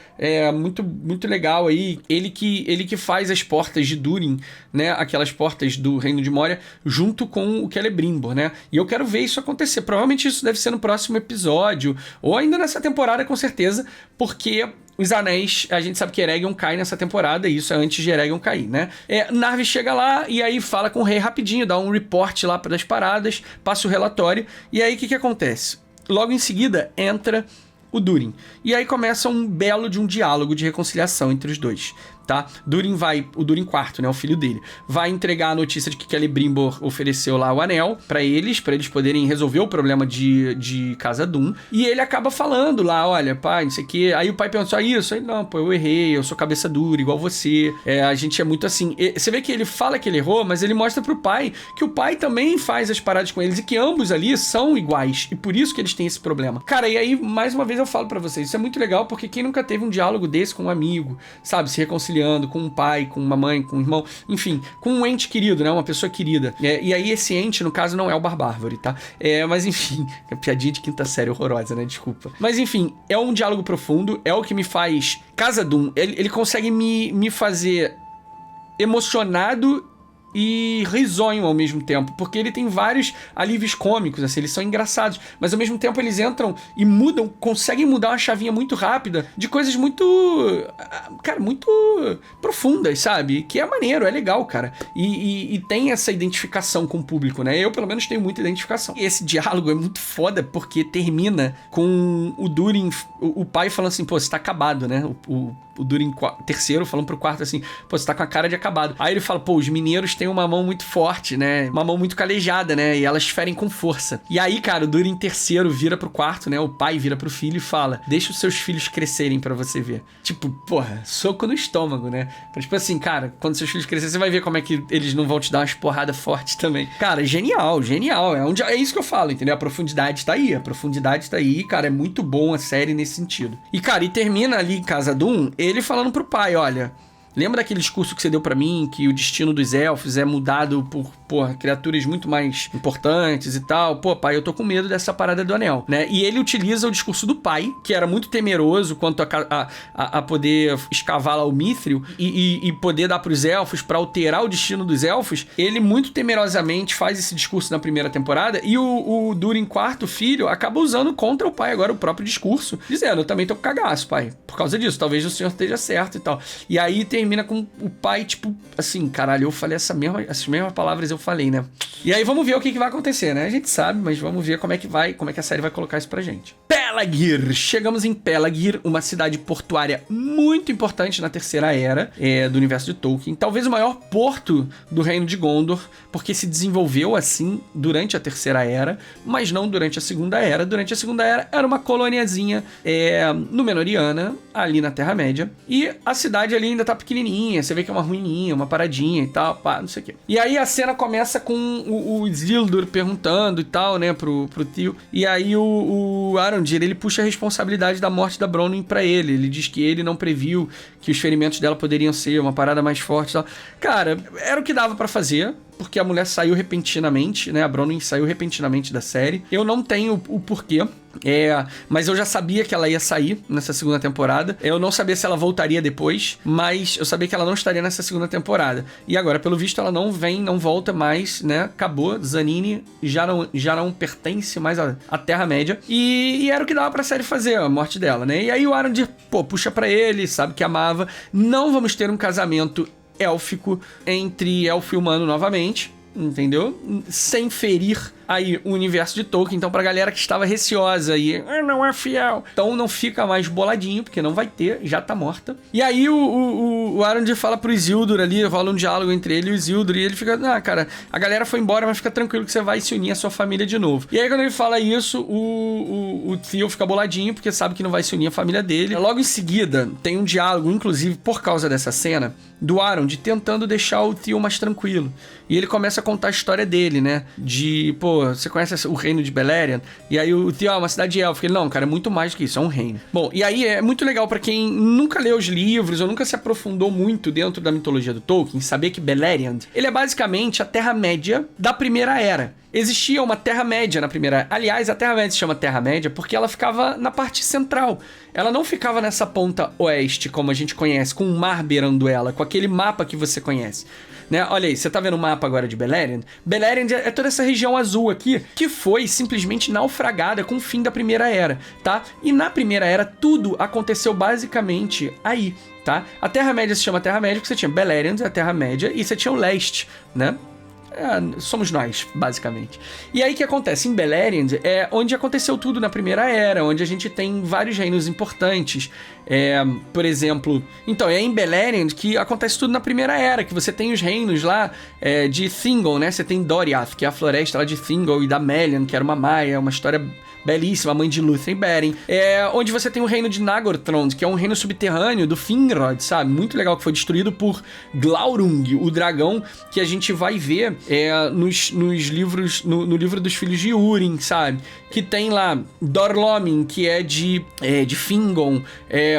muito, muito legal aí. Ele que faz as portas de Durin, né? Aquelas portas do Reino de Moria, junto com o Celebrimbor, né? E eu quero ver isso acontecer. Provavelmente isso deve ser no próximo episódio, ou ainda nessa temporada, com certeza, porque os anéis, a gente sabe que Eregion cai nessa temporada, e isso é antes de Eregion cair, né? Narvi chega lá e aí fala com o rei rapidinho, dá um report lá das paradas, passa o relatório, e aí o que acontece? Logo em seguida entra o Durin. E aí começa um belo de um diálogo de reconciliação entre os dois, tá? O Durin IV, né, o filho dele, vai entregar a notícia de que Celebrimbor ofereceu lá o anel pra eles poderem resolver o problema de Casa Dûn, e ele acaba falando lá, olha, pai, não sei o quê. Aí o pai pensou, isso? Aí, não, pô, eu errei, eu sou cabeça dura, igual você, a gente é muito assim. Você vê que ele fala que ele errou, mas ele mostra pro pai que o pai também faz as paradas com eles, e que ambos ali são iguais, e por isso que eles têm esse problema. Cara, e aí, mais uma vez eu falo pra vocês, isso é muito legal, porque quem nunca teve um diálogo desse com um amigo, sabe, se reconciliando com um pai, com uma mãe, com um irmão, enfim, com um ente querido, né? Uma pessoa querida. E aí esse ente, no caso, não é o Barbárvore, tá? Mas enfim, é piadinha de quinta série horrorosa, né? Desculpa. Mas enfim, é um diálogo profundo, é o que me faz... Casa Dûn, ele consegue me fazer emocionado e risonho ao mesmo tempo, porque ele tem vários alívios cômicos, assim, eles são engraçados, mas ao mesmo tempo eles entram e mudam, conseguem mudar uma chavinha muito rápida de coisas muito, cara, muito profundas, sabe? Que é maneiro, é legal, cara. E tem essa identificação com o público, né? Eu, pelo menos, tenho muita identificação. E esse diálogo é muito foda, porque termina com o Durin, o pai falando assim, pô, você tá acabado, né? O Durin terceiro falando pro quarto assim, pô, você tá com a cara de acabado. Aí ele fala, pô, os mineiros têm uma mão muito forte, né? Uma mão muito calejada, né? E elas ferem com força. E aí, cara, o Durin terceiro vira pro quarto, né? O pai vira pro filho e fala, deixa os seus filhos crescerem pra você ver. Tipo, porra, soco no estômago, né? Tipo assim, cara, quando seus filhos crescerem, você vai ver como é que eles não vão te dar umas porradas fortes também. Cara, genial, genial. É isso que eu falo, entendeu? A profundidade tá aí, cara, é muito bom a série nesse sentido. E, cara, e termina ali em Casa Dûn, ele falando pro pai, olha, lembra daquele discurso que você deu pra mim, que o destino dos elfos é mudado por, criaturas muito mais importantes e tal? Pô, pai, eu tô com medo dessa parada do anel, né? E ele utiliza o discurso do pai, que era muito temeroso quanto a poder escavar lá o Mithril e poder dar pros elfos pra alterar o destino dos elfos. Ele muito temerosamente faz esse discurso na primeira temporada, e o Durin IV, filho, acaba usando contra o pai agora o próprio discurso, dizendo, eu também tô com cagaço, pai, por causa disso, talvez o senhor esteja certo e tal. E aí termina com o pai, tipo, assim, caralho, eu falei essas mesmas palavras eu falei, né? E aí vamos ver o que vai acontecer, né? A gente sabe, mas vamos ver como é que a série vai colocar isso pra gente. Pelagir! Chegamos em Pelagir, uma cidade portuária muito importante na Terceira Era do universo de Tolkien. Talvez o maior porto do Reino de Gondor, porque se desenvolveu assim durante a Terceira Era, mas não durante a Segunda Era. Durante a Segunda Era era uma coloniazinha Númenoriana, ali na Terra-média, e a cidade ali ainda tá pequenininha, você vê que é uma ruininha, uma paradinha e tal, pá, não sei o quê. E aí a cena começa com o Isildur perguntando e tal, né, pro tio, e aí o Arondir, ele puxa a responsabilidade da morte da Bronwyn pra ele. Ele diz que ele não previu que os ferimentos dela poderiam ser uma parada mais forte e tal. Cara, era o que dava pra fazer, porque a mulher saiu repentinamente, né? A Bronwyn saiu repentinamente da série. Eu não tenho o porquê, mas eu já sabia que ela ia sair nessa segunda temporada. Eu não sabia se ela voltaria depois, mas eu sabia que ela não estaria nessa segunda temporada. E agora, pelo visto, ela não volta mais, né? Acabou. Zanine já não pertence mais à Terra-média. E era o que dava pra série fazer, a morte dela, né? E aí o Arondir, puxa pra ele, sabe que amava. Não vamos ter um casamento élfico entre elfo e humano novamente, entendeu? Sem ferir aí o universo de Tolkien. Então, pra galera que estava receosa e não é fiel, então não fica mais boladinho, porque não vai ter, já tá morta. E aí o Arondir fala pro Isildur ali, rola um diálogo entre ele e o Isildur, e ele fica, cara, a galera foi embora, mas fica tranquilo que você vai se unir à sua família de novo. E aí quando ele fala isso, o Theo fica boladinho, porque sabe que não vai se unir à família dele. Logo em seguida, tem um diálogo, inclusive por causa dessa cena, do Arondir tentando deixar o Theo mais tranquilo. E ele começa a contar a história dele, né? Você conhece o reino de Beleriand? E aí o Theo, uma cidade élfica. Ele, não, cara, é muito mais do que isso, é um reino. Bom, e aí é muito legal pra quem nunca leu os livros ou nunca se aprofundou muito dentro da mitologia do Tolkien, saber que Beleriand, ele é basicamente a Terra-média da Primeira Era. existia uma Terra-média na primeira... Aliás, a Terra-média se chama Terra-média porque ela ficava na parte central. Ela não ficava nessa ponta oeste, como a gente conhece, com o mar beirando ela, com aquele mapa que você conhece. Né? Olha aí, você tá vendo o mapa agora de Beleriand? Beleriand é toda essa região azul aqui, que foi simplesmente naufragada com o fim da Primeira Era, tá? E na Primeira Era, tudo aconteceu basicamente aí, tá? A Terra-média se chama Terra-média porque você tinha Beleriand, a Terra-média, e você tinha o leste, né? Somos nós, basicamente. E aí o que acontece? Em Beleriand é onde aconteceu tudo na Primeira Era, onde a gente tem vários reinos importantes. Por exemplo... Então, é em Beleriand que acontece tudo na Primeira Era, que você tem os reinos lá de Thingol, né? Você tem Doriath, que é a floresta lá de Thingol, e da Melian, que era uma maia, uma história belíssima, a mãe de Lúthien e Beren. Onde você tem o reino de Nagorthrond, que é um reino subterrâneo do Finrod, sabe? Muito legal, que foi destruído por Glaurung, o dragão, que a gente vai ver nos livros, no livro dos filhos de Húrin, sabe? Que tem lá Dor-lómin, que é de Fingon.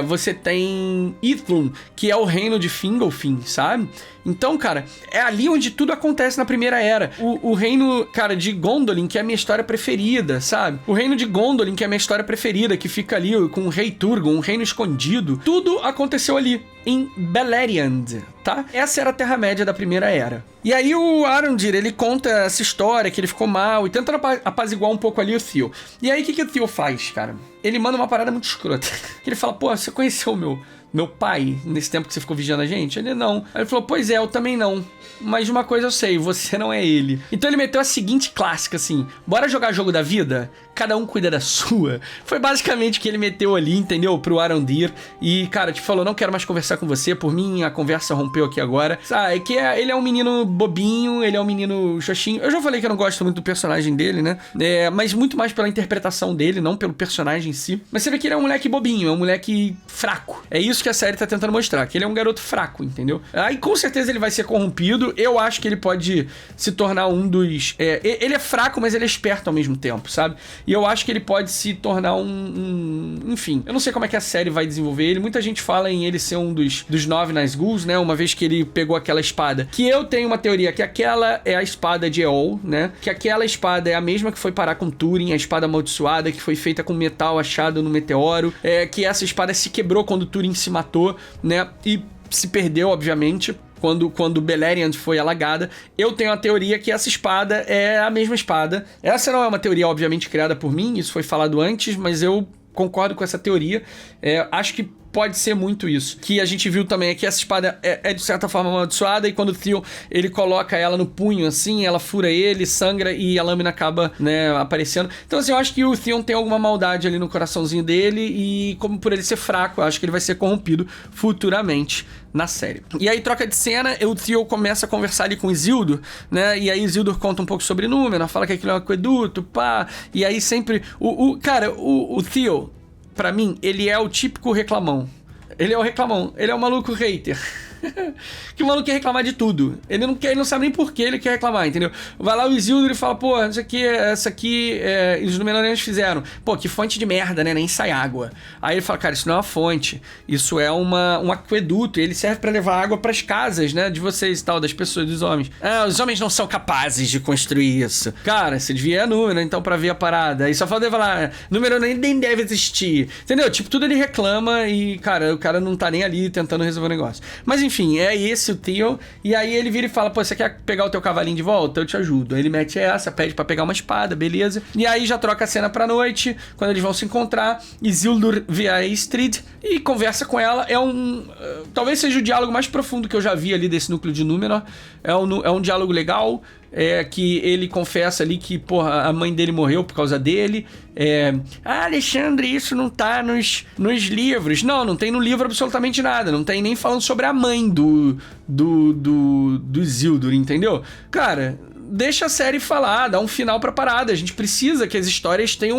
Você tem Ithlum, que é o reino de Fingolfin, sabe? Então, cara, é ali onde tudo acontece na Primeira Era. O reino, cara, de Gondolin, que é a minha história preferida, sabe? O reino de Gondolin, que é a minha história preferida, que fica ali com o rei Turgon, um reino escondido. Tudo aconteceu ali, em Beleriand, tá? Essa era a Terra-média da Primeira Era. E aí o Arondir, ele conta essa história, que ele ficou mal, e tenta apaziguar um pouco ali o Theo. E aí, o que o Theo faz, cara? Ele manda uma parada muito escrota. Ele fala, pô, você conheceu meu pai nesse tempo que você ficou vigiando a gente? Ele, não. Aí ele falou, pois é, eu também não. Mas de uma coisa eu sei, você não é ele. Então ele meteu a seguinte clássica, assim, bora jogar jogo da vida? Cada um cuida da sua. Foi basicamente o que ele meteu ali, entendeu? Pro Arondir. E, cara, te falou, não quero mais conversar com você, por mim a conversa rompeu aqui agora. Sabe, ele é um menino bobinho, ele é um menino xoxinho. Eu já falei que eu não gosto muito do personagem dele, né? Mas muito mais pela interpretação dele, não pelo personagem em si. Mas você vê que ele é um moleque bobinho, é um moleque fraco. É isso que a série tá tentando mostrar, que ele é um garoto fraco, entendeu? Aí com certeza ele vai ser corrompido. Eu acho que ele pode se tornar um dos... ele é fraco, mas ele é esperto ao mesmo tempo, sabe? E eu acho que ele pode se tornar enfim, eu não sei como é que a série vai desenvolver ele. Muita gente fala em ele ser um dos 9 Nazgûls, né? Uma vez que ele pegou aquela espada. Que eu tenho uma teoria que aquela é a espada de Eol, né? Que aquela espada é a mesma que foi parar com Túrin, a espada amaldiçoada, que foi feita com metal achado no meteoro. Que essa espada se quebrou quando Túrin se matou, né? E se perdeu, obviamente, quando Beleriand foi alagada. Eu tenho a teoria que essa espada é a mesma espada. Essa não é uma teoria, obviamente, criada por mim, isso foi falado antes, mas eu concordo com essa teoria. Acho que pode ser muito isso. Que a gente viu também é que essa espada é de certa forma amaldiçoada, e quando o Theo, ele coloca ela no punho, assim, ela fura ele, sangra, e a lâmina acaba, né, aparecendo. Então, assim, eu acho que o Theon tem alguma maldade ali no coraçãozinho dele, e como por ele ser fraco, eu acho que ele vai ser corrompido futuramente na série. E aí, troca de cena, o Theo começa a conversar ali com Isildur, né, e aí Isildur conta um pouco sobre Númenor, fala que aquilo é um aqueduto, pá, e aí sempre... Cara, o Theo, pra mim, ele é o típico reclamão. Ele é o reclamão. Ele é o maluco hater. Que o maluco quer reclamar de tudo. Ele não sabe nem por que ele quer reclamar, entendeu? Vai lá o Isildur e fala, pô, essa aqui os Númenóreanos fizeram. Pô, que fonte de merda, né? Nem sai água. Aí ele fala, cara, isso não é uma fonte. Isso é um aqueduto. E ele serve pra levar água pras casas, né? De vocês e tal, das pessoas, dos homens. Os homens não são capazes de construir isso. Cara, você devia ir a Númenor, então, pra ver a parada. Aí só falta falar, Númenor nem deve existir. Entendeu? Tipo, tudo ele reclama e, cara, o cara não tá nem ali tentando resolver o negócio. Mas, enfim, é esse o Theo. E aí ele vira e fala, pô, você quer pegar o teu cavalinho de volta? Eu te ajudo. Aí ele mete essa, pede pra pegar uma espada, beleza. E aí já troca a cena pra noite, quando eles vão se encontrar. Isildur vê a Istrid e conversa com ela. Talvez seja o diálogo mais profundo que eu já vi ali desse núcleo de Númenor. É um diálogo legal. Que ele confessa ali que, porra, a mãe dele morreu por causa dele. Alexandre, isso não tá nos livros. Não tem no livro absolutamente nada. Não tem nem falando sobre a mãe do Isildur, entendeu? Cara, deixa a série falar, dá um final pra parada. A gente precisa que as histórias tenham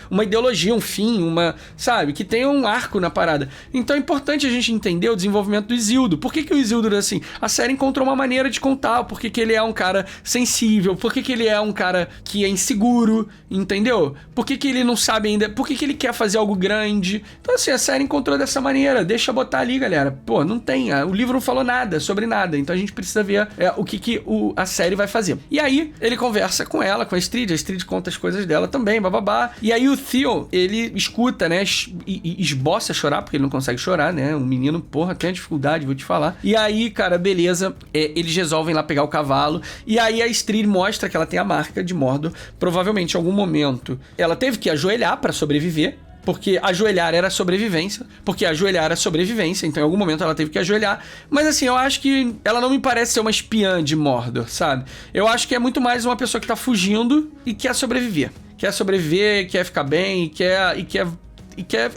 uma ideologia, um fim, sabe? Que tenha um arco na parada. Então é importante a gente entender o desenvolvimento do Isildur. Por que o Isildur é assim? A série encontrou uma maneira de contar. Por que ele é um cara sensível? Por que ele é um cara que é inseguro? Entendeu? Por que ele não sabe ainda? Por que ele quer fazer algo grande? Então assim, a série encontrou dessa maneira. Deixa botar ali, galera. Pô, não tem. O livro não falou nada sobre nada. Então a gente precisa ver o que a série vai fazer. fazer. E aí, ele conversa com ela, com a Astrid conta as coisas dela também, bababá. E aí o Theon, ele escuta, né, e esboça a chorar, porque ele não consegue chorar, né? Um menino, porra, tem dificuldade, vou te falar. E aí, cara, beleza, eles resolvem lá pegar o cavalo. E aí a Astrid mostra que ela tem a marca de Mordor. Provavelmente, em algum momento, ela teve que ajoelhar pra sobreviver. Porque ajoelhar era sobrevivência. Então em algum momento ela teve que ajoelhar. Mas assim, eu acho que ela não me parece ser uma espiã de Mordor, sabe? Eu acho que é muito mais uma pessoa que tá fugindo e quer sobreviver. Quer ficar bem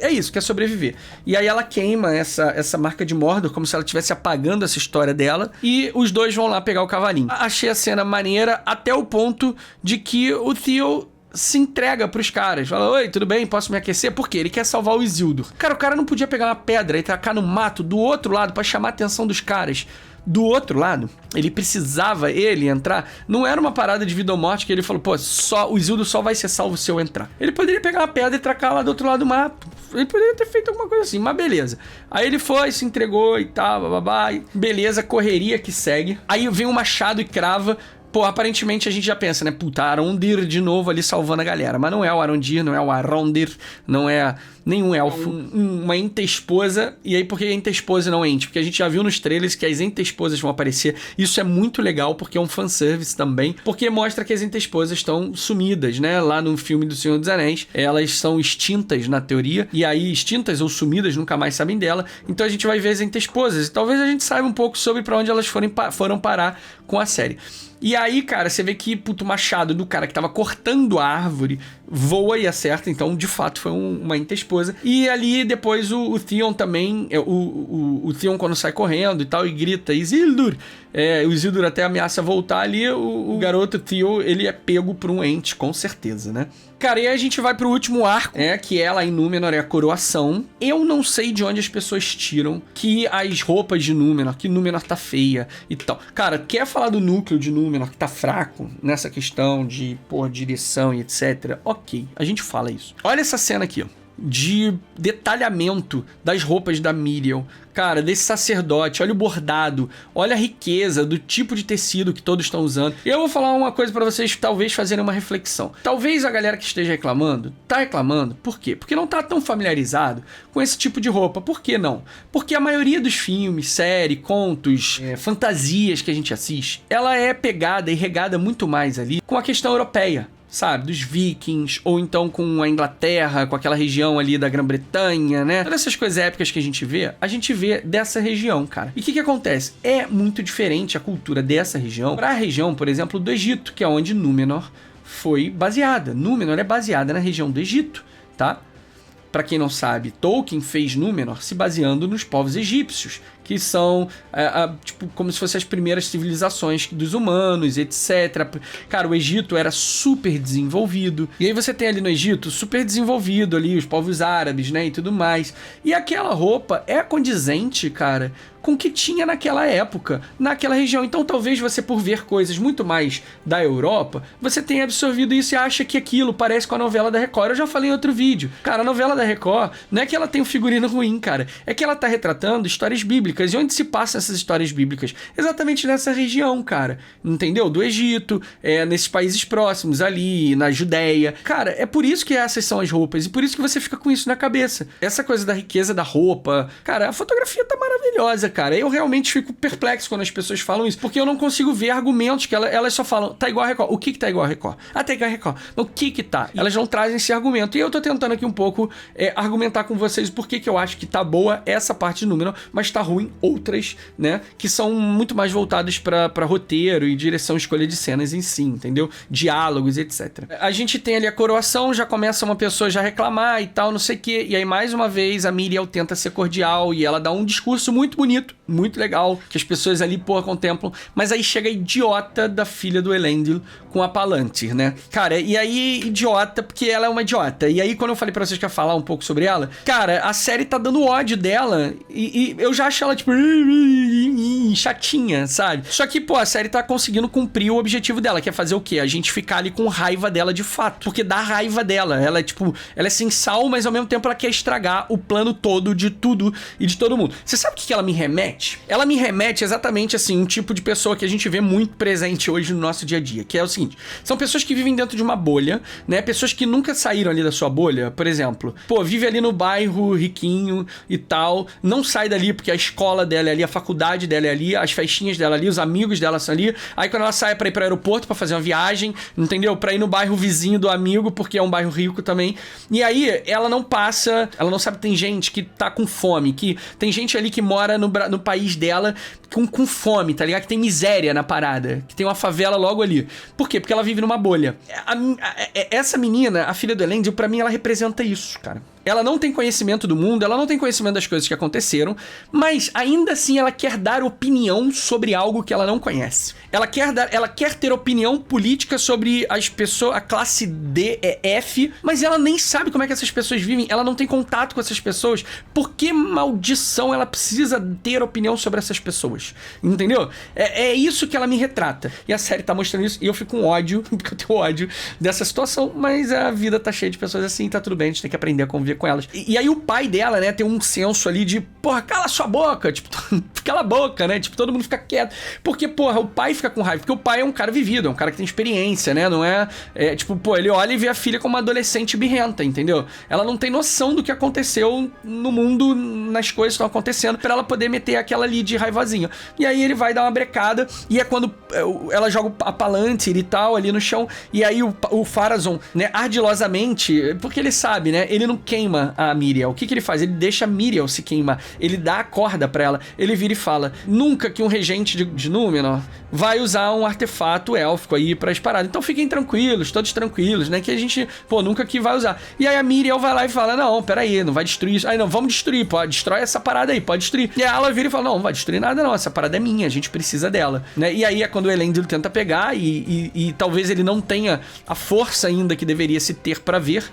é isso, quer sobreviver. E aí ela queima essa marca de Mordor como se ela estivesse apagando essa história dela. E os dois vão lá pegar o cavalinho. Achei a cena maneira até o ponto de que o Theon se entrega pros caras. Fala, oi, tudo bem? Posso me aquecer? Por quê? Ele quer salvar o Isildur. Cara, o cara não podia pegar uma pedra e tacar no mato do outro lado pra chamar a atenção dos caras. Do outro lado, ele precisava entrar. Não era uma parada de vida ou morte que ele falou, pô, o Isildur só vai ser salvo se eu entrar. Ele poderia pegar uma pedra e tacar lá do outro lado do mato. Ele poderia ter feito alguma coisa assim, mas beleza. Aí ele foi, se entregou e tal, bababá. Beleza, correria que segue. Aí vem um machado e crava. Pô, aparentemente a gente já pensa, né? Puta, Arondir de novo ali salvando a galera. Mas não é o Arondir, não é o Arondir, não é nenhum elfo. Uma ente-esposa. E aí, por que ente-esposa e não ente? Porque a gente já viu nos trailers que as ente-esposas vão aparecer. Isso é muito legal, porque é um fanservice também. Porque mostra que as ente-esposas estão sumidas, né? Lá no filme do Senhor dos Anéis. Elas são extintas, na teoria. E aí, extintas ou sumidas, nunca mais sabem dela. Então a gente vai ver as ente-esposas. E talvez a gente saiba um pouco sobre pra onde elas foram parar com a série. E aí, cara, você vê que, puto, o machado do cara que tava cortando a árvore voa e acerta. Então, de fato, foi uma ente-esposa. E ali, depois, o Theon também... O Theon, quando sai correndo e tal, e grita, Isildur... o Isildur até ameaça voltar ali. O garoto Theon, ele é pego por um ente, com certeza, né? Cara, e aí a gente vai pro último arco, que é lá em Númenor, é a coroação. Eu não sei de onde as pessoas tiram que as roupas de Númenor, que Númenor tá feia e tal. Cara, quer falar do núcleo de Númenor que tá fraco nessa questão de, direção e etc? Ok, a gente fala isso. Olha essa cena aqui, ó, de detalhamento das roupas da Miriel. Cara, desse sacerdote, olha o bordado, olha a riqueza do tipo de tecido que todos estão usando. E eu vou falar uma coisa pra vocês, talvez fazerem uma reflexão. Talvez a galera que esteja reclamando, tá reclamando, por quê? Porque não tá tão familiarizado com esse tipo de roupa. Por que não? Porque a maioria dos filmes, série, contos, fantasias que a gente assiste, ela é pegada e regada muito mais ali com a questão europeia. Sabe, dos vikings, ou então com a Inglaterra, com aquela região ali da Grã-Bretanha, né? Todas essas coisas épicas que a gente vê dessa região, cara. E o que acontece? É muito diferente a cultura dessa região pra região, por exemplo, do Egito, que é onde Númenor foi baseada. Númenor é baseada na região do Egito, tá? Pra quem não sabe, Tolkien fez Númenor se baseando nos povos egípcios, que são, tipo, como se fossem as primeiras civilizações dos humanos, etc. Cara, o Egito era super desenvolvido. E aí você tem ali no Egito, super desenvolvido ali, os povos árabes, né, e tudo mais. E aquela roupa é condizente, cara, com o que tinha naquela época, naquela região. Então talvez você, por ver coisas muito mais da Europa, você tenha absorvido isso e acha que aquilo parece com a novela da Record. Eu já falei em outro vídeo. Cara, a novela da Record não é que ela tem um figurino ruim, cara. É que ela tá retratando histórias bíblicas. E onde se passam essas histórias bíblicas? Exatamente nessa região, cara. Entendeu? Do Egito, nesses países próximos ali, na Judéia. Cara, é por isso que essas são as roupas. E por isso que você fica com isso na cabeça. Essa coisa da riqueza da roupa. Cara, a fotografia tá maravilhosa, cara. Eu realmente fico perplexo quando as pessoas falam isso. Porque eu não consigo ver argumentos que elas só falam, tá igual a Record. O que tá igual a Record? Ah, tá igual a Record. Mas o que tá? Elas não trazem esse argumento. E eu tô tentando aqui um pouco argumentar com vocês o porquê que eu acho que tá boa essa parte de Númenor, mas tá ruim outras, né, que são muito mais voltadas pra roteiro e direção, escolha de cenas em si, entendeu? Diálogos, etc. A gente tem ali a coroação, já começa uma pessoa já reclamar e tal, não sei o quê, e aí mais uma vez a Miriel tenta ser cordial e ela dá um discurso muito bonito, muito legal, que as pessoas ali, contemplam, mas aí chega a idiota da filha do Elendil com a Palantir, né? Cara, e aí idiota, porque ela é uma idiota, e aí quando eu falei pra vocês que ia falar um pouco sobre ela, cara, a série tá dando ódio dela, e eu já acho ela ela, tipo, chatinha, sabe? Só que, pô, a série tá conseguindo cumprir o objetivo dela, que é fazer o quê? A gente ficar ali com raiva dela de fato. Porque dá raiva dela. Ela é, tipo, ela é sem sal, mas ao mesmo tempo ela quer estragar o plano todo de tudo e de todo mundo. Você sabe o que ela me remete? Ela me remete exatamente, assim, um tipo de pessoa que a gente vê muito presente hoje no nosso dia a dia, que é o seguinte, são pessoas que vivem dentro de uma bolha, né? Pessoas que nunca saíram ali da sua bolha, por exemplo. Pô, vive ali no bairro riquinho e tal, não sai dali porque a escola dela é ali, a faculdade dela é ali, as festinhas dela ali, os amigos dela são ali. Aí quando ela sai pra ir pro aeroporto pra fazer uma viagem, entendeu? Pra ir no bairro vizinho do amigo, porque é um bairro rico também. E aí ela não passa, ela não sabe que tem gente que tá com fome, que tem gente ali que mora no país dela com fome, tá ligado? Que tem miséria na parada, que tem uma favela logo ali. Por quê? Porque ela vive numa bolha. Essa menina, a filha do Elendil, pra mim ela representa isso, cara. Ela não tem conhecimento do mundo, ela não tem conhecimento das coisas que aconteceram, mas ainda assim ela quer dar opinião sobre algo que ela não conhece. Ela quer ter opinião política sobre as pessoas, a classe D e F, mas ela nem sabe como é que essas pessoas vivem, ela não tem contato com essas pessoas. Por que maldição ela precisa ter opinião sobre essas pessoas? Entendeu? É isso que ela me retrata. E a série tá mostrando isso, e eu fico com ódio, porque eu tenho ódio dessa situação, mas a vida tá cheia de pessoas assim, tá tudo bem, a gente tem que aprender a conviver com elas. E aí o pai dela, né, tem um senso ali de, porra, cala sua boca, tipo, cala a boca, né, tipo, todo mundo fica quieto, porque, porra, o pai fica com raiva, porque o pai é um cara vivido, é um cara que tem experiência, né, não tipo, pô, ele olha e vê a filha como uma adolescente birrenta, entendeu? Ela não tem noção do que aconteceu no mundo, nas coisas que estão acontecendo, pra ela poder meter aquela ali de raivazinha. E aí ele vai dar uma brecada, e é quando ela joga a Palantir e tal, ali no chão, e aí o Pharazôn, né, ardilosamente, porque ele sabe, né, ele não queima a Míriel. O que ele faz? Ele deixa a Míriel se queimar. Ele dá a corda pra ela. Ele vira e fala, nunca que um regente de Númenor vai usar um artefato élfico aí pra paradas. Então fiquem tranquilos, todos tranquilos, né? Que a gente, pô, nunca que vai usar. E aí a Míriel vai lá e fala, não, peraí, não vai destruir isso. Aí não, vamos destruir, pô, destrói essa parada aí, pode destruir. E aí ela vira e fala, não vai destruir nada não, essa parada é minha, a gente precisa dela, né? E aí é quando o Elendil tenta pegar e talvez ele não tenha a força ainda que deveria se ter pra ver.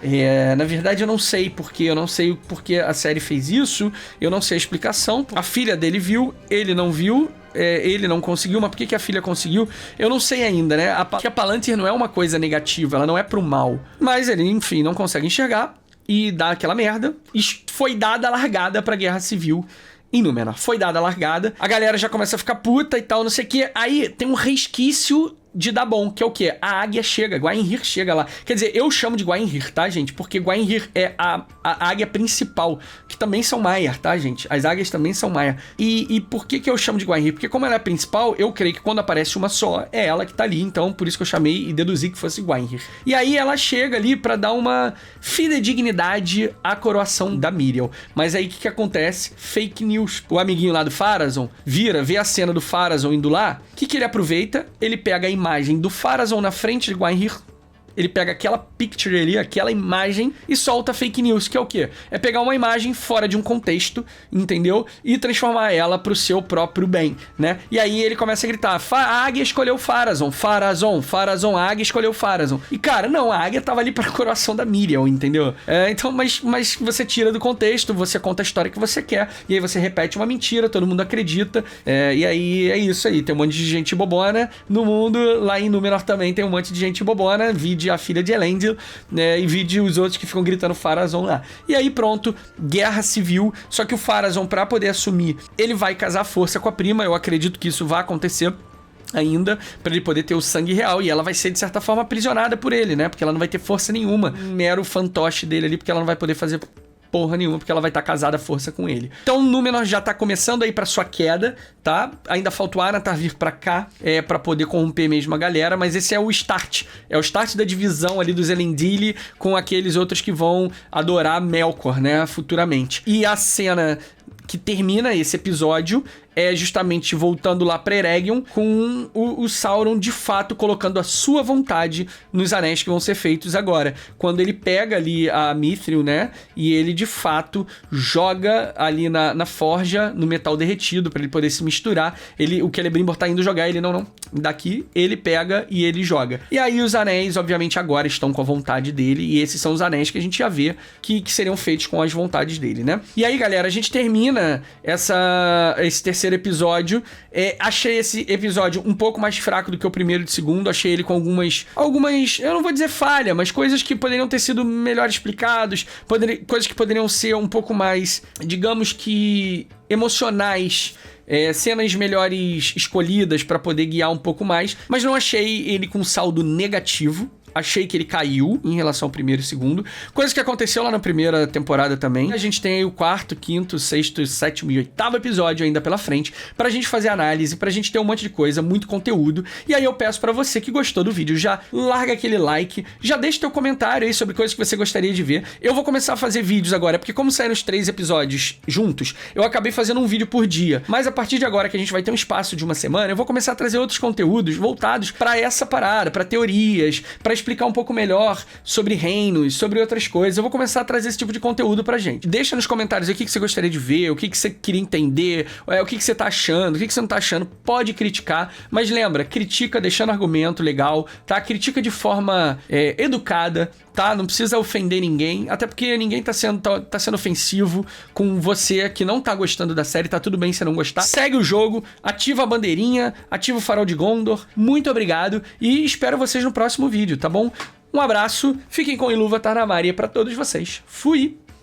Na verdade eu não sei porque, eu não sei porque a série fez isso, eu não sei a explicação. A filha dele viu, ele não viu, ele não conseguiu, mas por que a filha conseguiu? Eu não sei ainda, né? Porque a Palantir não é uma coisa negativa, ela não é pro mal. Mas ele, enfim, não consegue enxergar e dá aquela merda. E foi dada a largada pra Guerra Civil em Númenor. Foi dada a largada, a galera já começa a ficar puta e tal, não sei o que. Aí tem um resquício de dar bom, que é o quê? A águia chega, Gwainhir chega lá. Quer dizer, eu chamo de Gwainhir, tá, gente? Porque Gwainhir é a águia principal, que também são Maiar, tá, gente? As águias também são Maiar. E por que eu chamo de Gwainhir? Porque como ela é a principal, eu creio que quando aparece uma só, é ela que tá ali, então por isso que eu chamei e deduzi que fosse Gwainhir. E aí ela chega ali pra dar uma fidedignidade à coroação da Míriel. Mas aí o que acontece? Fake news. O amiguinho lá do Pharazôn vê a cena do Pharazôn indo lá, o que ele aproveita? Ele pega a imagem do Pharazôn na frente de Gwainhir, ele pega aquela picture ali, aquela imagem e solta fake news, que é o quê? É pegar uma imagem fora de um contexto, entendeu? E transformar ela pro seu próprio bem, né? E aí ele começa a gritar, a águia escolheu Pharazôn, Pharazôn, a águia escolheu Pharazôn. E cara, não, a águia tava ali pra coroação da Míriel, entendeu? Então, mas você tira do contexto, você conta a história que você quer, e aí você repete uma mentira, todo mundo acredita, e aí é isso aí, tem um monte de gente bobona no mundo, lá em Númenor também tem um monte de gente bobona, a filha de Elendil, né, e vide os outros que ficam gritando Pharazôn lá. E aí pronto, guerra civil, só que o Pharazôn, pra poder assumir, ele vai casar força com a prima, eu acredito que isso vai acontecer ainda, pra ele poder ter o sangue real, e ela vai ser de certa forma aprisionada por ele, né, porque ela não vai ter força nenhuma, mero fantoche dele ali, porque ela não vai poder fazer porra nenhuma, porque ela vai estar casada à força com ele. Então Númenor já tá começando aí pra sua queda, tá? Ainda falta o Anatar vir pra cá, pra poder corromper mesmo a galera, mas esse é o start. É o start da divisão ali dos Elendil com aqueles outros que vão adorar Melkor, né, futuramente. E a cena que termina esse episódio é justamente voltando lá pra Eregion, com o Sauron de fato colocando a sua vontade nos anéis que vão ser feitos agora. Quando ele pega ali a Mithril, né, e ele de fato joga ali na forja, no metal derretido, pra ele poder se misturar. O Celebrimbor tá indo jogar, ele não, daqui, ele pega e ele joga. E aí os anéis, obviamente, agora estão com a vontade dele, e esses são os anéis que a gente já vê que seriam feitos com as vontades dele, né? E aí, galera, a gente termina termina esse terceiro episódio. Achei esse episódio um pouco mais fraco do que o primeiro e o segundo. Achei ele com algumas, eu não vou dizer falha, mas coisas que poderiam ter sido melhor explicados, coisas que poderiam ser um pouco mais, digamos que, emocionais. Cenas melhores escolhidas pra poder guiar um pouco mais, mas não achei ele com saldo negativo. Achei que ele caiu em relação ao primeiro e segundo. Coisa que aconteceu lá na primeira temporada também. A gente tem aí o quarto, quinto, sexto, sétimo e oitavo episódio ainda pela frente pra gente fazer análise, pra gente ter um monte de coisa, muito conteúdo. E aí eu peço pra você que gostou do vídeo, já larga aquele like, já deixa teu comentário aí sobre coisas que você gostaria de ver. Eu vou começar a fazer vídeos agora, porque como saíram os 3 episódios juntos, eu acabei fazendo um vídeo por dia. Mas a partir de agora, que a gente vai ter um espaço de uma semana, eu vou começar a trazer outros conteúdos voltados pra essa parada, pra teorias, pra explicar um pouco melhor sobre reinos, sobre outras coisas. Eu vou começar a trazer esse tipo de conteúdo pra gente. Deixa nos comentários aí o que você gostaria de ver, o que você queria entender, o que você tá achando, o que você não tá achando. Pode criticar, mas lembra, critica deixando argumento legal, tá? Critica de forma educada, tá? Não precisa ofender ninguém, até porque ninguém tá sendo ofensivo com você que não tá gostando da série, tá tudo bem se não gostar. Segue o jogo, ativa a bandeirinha, ativa o farol de Gondor. Muito obrigado e espero vocês no próximo vídeo, tá bom? Um abraço, fiquem com Iluvatar na Maria pra todos vocês. Fui!